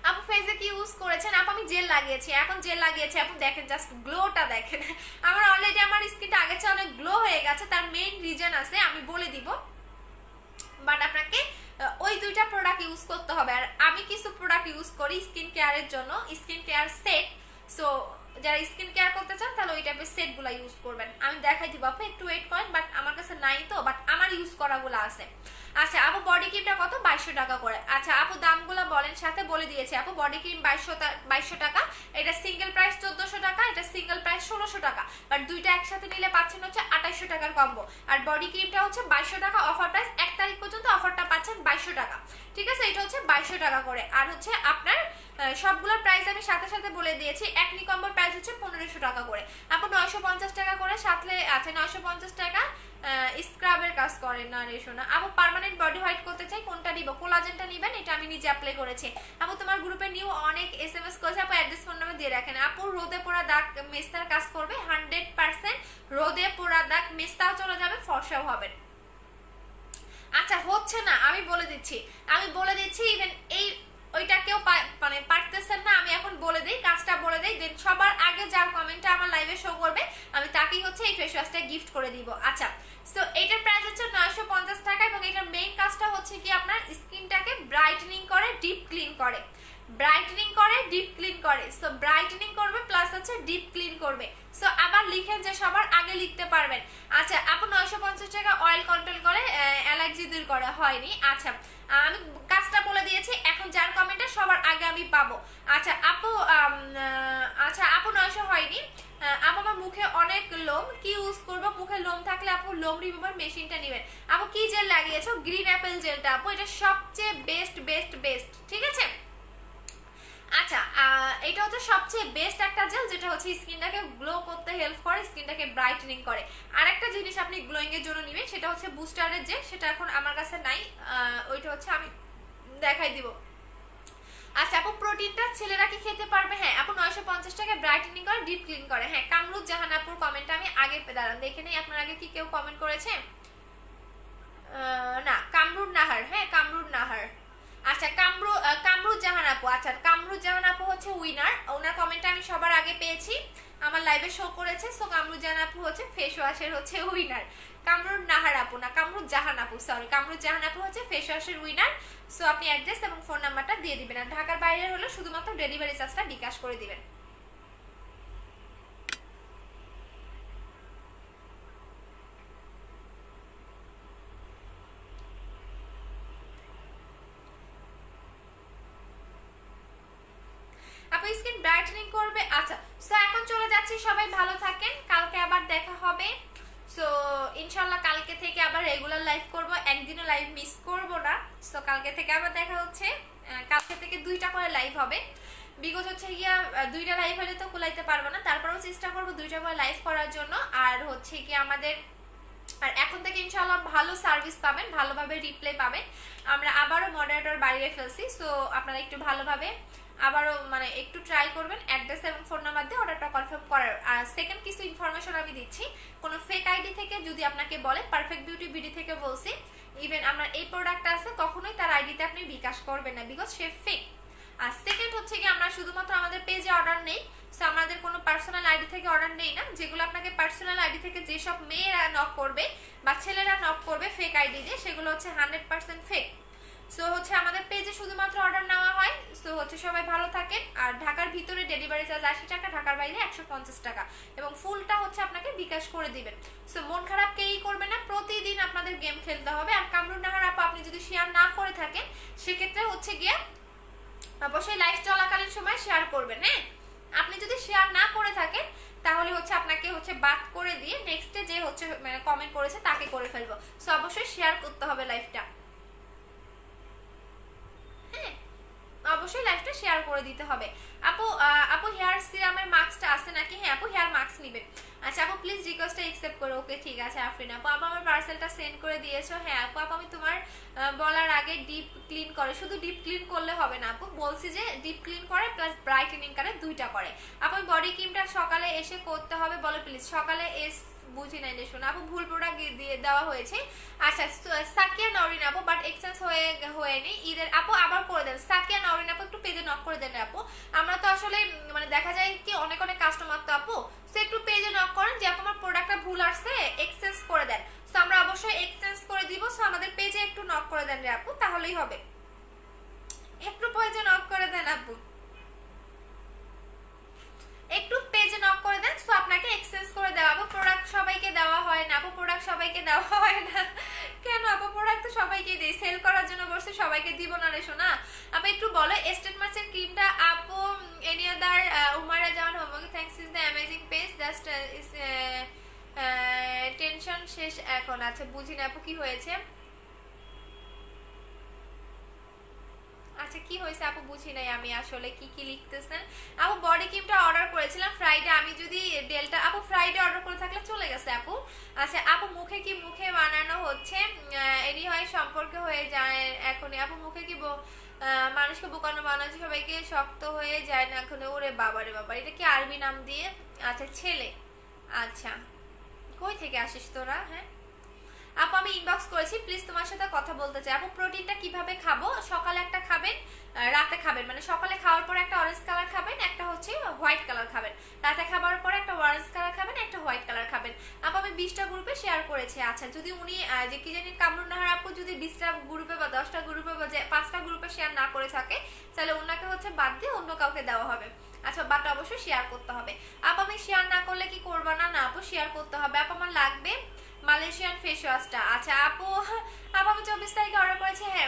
আপু। ফেসে কি ইউজ করেছেন আপু? আমি জেল লাগিয়েছি, এখন জেল লাগিয়েছি আপু, দেখেন জাস্ট গ্লোটা দেখেন। আমার অলরেডি আমার স্কিনটা আগের চেয়ে অনেক গ্লো হয়ে গেছে, তার মেইন রিজন আছে আমি বলে দিব, বাট আপনাকে ওই 2টা প্রোডাক্ট ইউজ করতে হবে। আর আমি কিছু প্রোডাক্ট ইউজ করি স্কিন কেয়ারের জন্য, স্কিন কেয়ার সেট। সো যারা স্কিন কেয়ার করতে চান তাহলে ওই টাইপের সেটগুলো ইউজ করবেন, আমি দেখাই দিব আপু, একটু ওয়েট করেন, বাট আমার কাছে নাই তো, বাট আমার ইউজ করাগুলো আছে। আচ্ছা আপু বডি ক্রিমটা কত? 2200 টাকা করে। আচ্ছা আপু দামগুলো বলেন, সাথে বলে দিয়েছি আপু। বডি ক্রিম 2200 টাকা, এটা সিঙ্গেল প্রাইস 1400 টাকা, এটা সিঙ্গেল প্রাইস 1600 টাকা, বাট দুইটা একসাথে নিলে পাচ্ছেন হচ্ছে 2800 টাকার কম্বো। আর বডি ক্রিমটা হচ্ছে 2200 টাকা, অফার প্রাইস 1 তারিখ পর্যন্ত অফারটা পাচ্ছেন 2200 টাকা, ঠিক আছে? এটা হচ্ছে 2200 টাকা করে। আর হচ্ছে আপনার সবগুলোর প্রাইস আমি সাথে সাথে বলে দিয়েছি। এক নি কম্বোর প্রাইস হচ্ছে 1500 টাকা করে। আপু 950 টাকা করে, সাথে আছে 950 টাকা স্ক্রাবের কাজ করেন না রে শোনা। আপু পার্মানেন্ট বডি হোয়াইট করতে চাই, কোনটা নিব? কোলাজেনটা নিবেন, এটা আমি নিজে অ্যাপ্লাই করেছি। আপু তোমার গ্রুপে নিউ অনেক এসএমএস করেছে, আপু অ্যাড্রেস ফোন নাম্বার দিয়ে রাখেন। আপু রোদে পোড়া দাগ মেস্তার কাজ করবে 100%, রোদে পোড়া দাগ মেস্তাও চলে যাবে, ফর্সাও হবে। আচ্ছা হচ্ছে না, আমি বলে দিচ্ছি ইভেন এই ওইটা কেউ মানে পারতেছেন না, আমি এখন বলে দিই, কাজটা বলে দিই, দেন সবার আগে যার কমেন্টটা আমার লাইভে শো করবে আমি তাকেই হচ্ছে এই ফেস ওয়াশটা গিফট করে দিব। আচ্ছা সো এটার প্রাইস হচ্ছে 950 টাকা, এবং এটার মেইন কাজটা হচ্ছে কি আপনার স্কিনটাকে ব্রাইটনিং করে, ডিপ ক্লিন করে, ব্রাইটনিং করে, ডিপ ক্লিন করে। সো ব্রাইটনিং করবে প্লাস হচ্ছে ডিপ ক্লিন করবে। সো আবার লিখেন যে সবার আগে লিখতে পারবেন। আচ্ছা আপু 950 টাকা অয়েল কন্ট্রোল করে, অ্যালার্জি দূর করে, হয়নি। আচ্ছা আমি কাজটা বলে দিয়েছি, এখন যার কমেন্টে সবার আগে আমি পাবো। আচ্ছা আপু 900 হয়নি। আপু আমার মুখে অনেক লোম, কি ইউজ করবো? মুখে লোম থাকলে আপু লোম রিমুভার মেশিনটা নেবেন। আপু কি জেল লাগিয়েছো? গ্রিন অ্যাপেল জেলটা আপু, এটা সবচেয়ে বেস্ট, ঠিক আছে? আচ্ছা এটা হচ্ছে সবচেয়ে বেস্ট একটা জেল, যেটা হচ্ছে স্কিনটাকে গ্লো করতে হেল্প করে, স্কিনটাকে ব্রাইটনিং করে। আর একটা জিনিস আপনি গ্লোয়িং এর জন্য নেবেন, সেটা হচ্ছে বুস্টারের জেল, সেটা এখন আমার কাছে নাই, ওইটা হচ্ছে আমি দেখাই দিব। আচ্ছা আপু প্রোটিনটা ছেলেরা কি খেতে পারবে? হ্যাঁ আপু 950 টাকা ব্রাইটনিং করে, ডিপ ক্লিন করে। হ্যাঁ কামরুজ জাহান আপুর কমেন্টটা আমি আগে দাঁড়ান দেখে নেই, আপনার আগে কি কেউ কমেন্ট করেছে? না কামরুন নাহার, হ্যাঁ কামরুন নাহার। আচ্ছা কামরুজ জাহান আপু, আচ্ছা কামরুজ জাহান আপু হচ্ছে উইনার, ওনার কমেন্টটা আমি সবার আগে পেয়েছি, আমার লাইভে শো করেছে। সো কামরুজ জাহান আপু হচ্ছে ফেস ওয়াশের হচ্ছে উইনার। কামরুন নাহার আপু না, কামরুজ জাহান আপু, সরি, কামরুজ জাহান আপু হচ্ছে ফেস ওয়াশের উইনার। সো আপনি অ্যাড্রেস এবং ফোন নাম্বারটা দিয়ে দিবেন, আর ঢাকার বাইরে হলে শুধুমাত্র ডেলিভারি চার্জটা বিকাশ করে দিবেন। আপু স্কিন ব্রাইটনিং করবে। আচ্ছা সো এখন চলে যাচ্ছি, সবাই ভালো থাকেন, কালকে আবার দেখা হবে। সো ইনশাল্লাহ কালকে থেকে আবার রেগুলার লাইভ করব, একদিনও লাইভ মিস করব না। সো কালকে থেকে আবার দেখা হচ্ছে, কালকে থেকে 2টা করে লাইভ হবে। বিকজ হচ্ছে গিয়া 2টা লাইভ হলে তো কুলাইতে পারবো না, তারপরেও চেষ্টা করবো 2টা করে লাইভ করার জন্য। আর হচ্ছে কি আমাদের আর এখন থেকে ইনশাআল্লাহ ভালো সার্ভিস পাবেন, ভালোভাবে রিপ্লাই পাবেন। আমরা আবারও মডারেটর বাড়িয়ে ফেলছি, সো আপনারা একটু ভালোভাবে আবারও মানে একটু ট্রাই করবেন, অ্যাড্রেস এবং ফোন নাম্বার দিয়ে অর্ডারটা কনফার্ম করার। আর সেকেন্ড কিছু ইনফরমেশন আমি দিচ্ছি, কোনো ফেক আইডি থেকে যদি আপনাকে বলে, পারফেক্ট বিউটি বিডি থেকে বলছি, ইভেন আপনার এই প্রোডাক্টটা আছে, কখনোই তার আইডিতে আপনি বিকাশ করবেন না, বিকজ সে ফেক। আর সেকেন্ড হচ্ছে কি আমরা শুধুমাত্র আমাদের পেজে অর্ডার নেই, সো আমাদের কোনো পার্সোনাল আইডি থেকে অর্ডার নেই না। যেগুলো আপনাকে পার্সোনাল আইডি থেকে যেসব মেয়েরা নক করবে বা ছেলেরা নক করবে ফেক আইডি দিয়ে, সেগুলো হচ্ছে 100% ফেক। সো হচ্ছে আমাদের পেজে শুধুমাত্র অর্ডার নেওয়া হয়। সো হচ্ছে সবাই ভালো থাকেন। আর ঢাকার ভিতরে ডেলিভারি চার্জ 80 টাকা, ঢাকার বাইরে 150 টাকা, এবং ফুলটা হচ্ছে আপনাকে বিকাশ করে দিবেন। সো মন খারাপ কেই করবে না, প্রতিদিন আপনাদের গেম খেলতে হবে। আর কামরুন নাহার আপু আপনি যদি শেয়ার না করে থাকেন, সেক্ষেত্রে হচ্ছে গিয়ে অবশ্যই লাইভ চলাকালীন সময় শেয়ার করবেন। হ্যাঁ আপনি যদি শেয়ার না করে থাকেন, তাহলে হচ্ছে আপনাকে হচ্ছে বাদ করে দিয়ে নেক্সটে যে হচ্ছে মানে কমেন্ট করেছে তাকে করে ফেলবো। সো অবশ্যই শেয়ার করতে হবে লাইভটা, হ্যাঁ অবশ্যই লাইভটা শেয়ার করে দিতে হবে। আপু হেয়ার সিরামের মাস্কটা আছে নাকি? হ্যাঁ আপু হেয়ার মাস্ক নেবেন। আচ্ছা আপু প্লিজ রিকোয়েস্টটা অ্যাকসেপ্ট করো। ওকে ঠিক আছে আফরিন আপু, আমার পার্সেলটা সেন্ড করে দিয়েছো। হ্যাঁ আপু আমি তোমার বলার আগে ডিপ ক্লিন করে, শুধু ডিপ ক্লিন করলে হবে না আপু, বলছি যে ডিপ ক্লিন করে প্লাস ব্রাইটেনিং করে, 2টা করে। আপু বডি ক্রিমটা সকালে এসে করতে হবে বলো প্লিজ। সকালে বুঝি নাই শোনা আপু, ভুল প্রোডাক্ট দিয়ে দেওয়া হয়েছে। আচ্ছা সাকিয়া নরিন আপু, বাট এক্সচেঞ্জ হয়নি ঈদের আপু, আবার করে দেন। সাকিয়া নরিন আপু একটু পেজে নক করে দেন আপু, আমরা তো আসলে মানে দেখা যায় কি অনেক কাস্টমার তো আপু, সো একটু পেজে নক করেন যে আপু আমার প্রোডাক্টটা ভুল আসছে, এক্সচেঞ্জ করে দেন। সো আমরা অবশ্যই এক্সচেঞ্জ করে দিব। সো আমাদের পেজে একটু নক করে দেন রে আপু, তাহলেই হবে, একটু পেজে নক করে দেন আপু। একটু পেজে নক করে দেন, সো আপনাকে এক্সচেঞ্জ করে দেওয়া। আপু প্রোডাক্ট সবাইকে দেওয়া হয় না, আপু প্রোডাক্ট সবাইকে দেওয়া হয় না। কেন আপু, প্রোডাক্ট তো সবাইকে দেই, সেল করার জন্য বসে, সবাইকে দিব না রে সোনা। আপু একটু বলো স্টেট মার্চের ক্রিমটা আপু এনি আদার উমারা জান homework thanks is the amazing page just is tension শেষ এখন। আচ্ছা বুঝি না আপু কি হয়েছে, আচ্ছা কি হয়েছে আপু বুঝি নাই আমি আসলে কি কি লিখতেছেন। আপু বডি ক্রিমটা অর্ডার করেছিলাম ফ্রাইডে, আমি যদি ডেলটা আপু ফ্রাইডে অর্ডার করে থাকলে চলে গেছে আপু। আচ্ছা আপু মুখে কি মুখে বানানো হচ্ছে এরই হয় সম্পর্কে হয়ে যায় এখনই। আপু মুখে কি মানুষকে বোকানো বানাচ্ছে, সবাইকে শক্ত হয়ে যায় না এখন। ওরে বাবা রে বাবা, এটা কি আরবি নাম দিয়ে? আচ্ছা ছেলে, আচ্ছা কই থেকে আসিস তোরা? হ্যাঁ আপু আমি ইনবক্স করেছি, প্লিজ তোমার সাথে কথা বলতে চাই। আপু প্রোটিনটা কিভাবে খাবো? সকালে একটা খাবেন, রাতে খাবেন, মানে সকালে খাওয়ার পর একটা অরেঞ্জ কালার খাবেন, একটা হচ্ছে হোয়াইট কালার খাবেন, রাতে খাবার পর একটা অরেঞ্জ কালার খাবেন, একটা হোয়াইট কালার খাবেন। আপু আমি 20টা গ্রুপে শেয়ার করেছি। আচ্ছা যদি উনি যে কি জানি কামরুন্নাহার আপু যদি 20টা গ্রুপে বা 10টা গ্রুপে বা 5টা গ্রুপে শেয়ার না করে থাকে, তাহলে ওনাকে হচ্ছে বাদ দিয়ে অন্য কাউকে দেওয়া হবে। আচ্ছা বাট অবশ্যই শেয়ার করতে হবে। আপু আমি শেয়ার না করলে কি করবা না? না আপু শেয়ার করতে হবে। আপু আমার লাগবে মালয়েশিয়ান ফেস ওয়াশটা। আচ্ছা আপু আমি 24 তারিখে অর্ডার করেছি। হ্যাঁ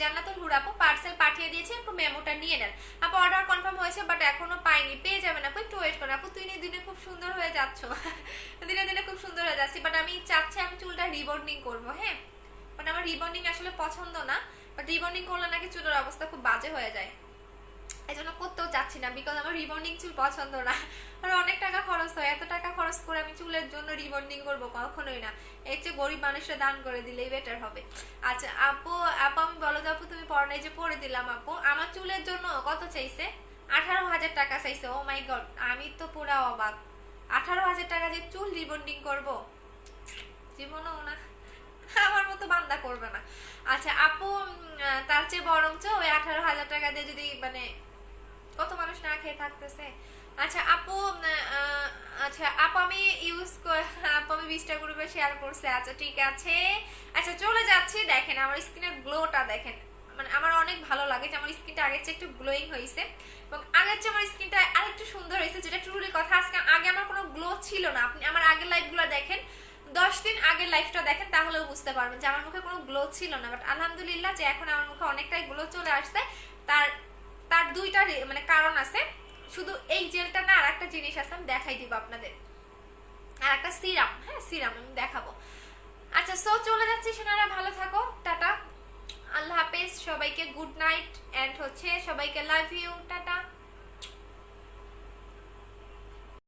জান্নাতুল হুর আপু পার্সেল পাঠিয়ে দিয়েছি, একটু মেমোটা নিয়ে নেন। আপু অর্ডার কনফার্ম হয়েছে বাট এখনো পাইনি, পেয়ে যাবেন আপু, একটু ওয়েট করেন। আপু দিনে দিনে খুব সুন্দর হয়ে যাচ্ছ, দিনে দিনে খুব সুন্দর হয়ে যাচ্ছি, বাট আমি চাচ্ছি আমি চুলটা রিবন্ডিং করবো। হ্যাঁ বাট আমার রিবন্ডিং আসলে পছন্দ না, বাট রিবন্ডিং করলে নাকি চুলের অবস্থা খুব বাজে হয়ে যায়, এই জন্য করতেও চাচ্ছি না, বিকজ আমার রিবন্ডিং চুল পছন্দ না। আর অনেক টাকা খরচ হয়, এত টাকা খরচ করে আমি চুলের জন্য রিবন্ডিং করবো? কখনোই না, এর চেয়ে গরিব মানুষরা দান করে দিলেই বেটার হবে। আচ্ছা আপু আমি বলো তো আপু তুমি পড়াই যে পড়ে দিলাম আপু, আমার চুলের জন্য কত চাইছে? 18,000 টাকা চাইছে। ও মাই গড, আমি তো পুরা অবাক, 18,000 টাকা দিয়ে চুল রিবন্ডিং করবো? জীবনও না, আমার মতো বান্দা করবে না। আচ্ছা আপু তার চেয়ে বরঞ্চ ওই 18,000 টাকা দিয়ে যদি মানে কত মানুষ না খেয়ে থাকতেছে। আচ্ছা আপু আচ্ছা আপু আমি আপু আমি 20টা গ্রুপে শেয়ার করছি। আচ্ছা ঠিক আছে, আচ্ছা চলে যাচ্ছি। দেখেন আমার স্কিনের গ্লোটা দেখেন, মানে আমার অনেক ভালো লাগে যে আমার স্কিনটা আগের চেয়ে একটু গ্লোয়িং হয়েছে, এবং আগের চেয়ে আমার স্কিনটা আরেকটু সুন্দর হয়েছে, যেটা ট্রুলি কথা। আগে আমার কোনো গ্লো ছিল না, আপনি আমার আগের লাইফগুলো দেখেন, 10 দিন আগের লাইফটা দেখেন, তাহলেও বুঝতে পারবেন যে আমার মুখে কোনো গ্লো ছিল না। বাট আলহামদুলিল্লাহ যে এখন আমার মুখে অনেকটাই গ্লো চলে আসছে, তার তার দুইটা মানে কারণ আছে। শুধু এই জেলটা না, আর একটা জিনিস আছে আমি দেখাই দিব আপনাদের, আর একটা সিরাম। হ্যাঁ সিরাম আমি দেখাবো। আচ্ছা সো চলে যাচ্ছি সোনারা, ভালো থাকো, টাটা, আল্লাহ হাফেজ সবাইকে, গুড নাইট, এন্ড হচ্ছে সবাইকে লাভ ইউ, টাটা।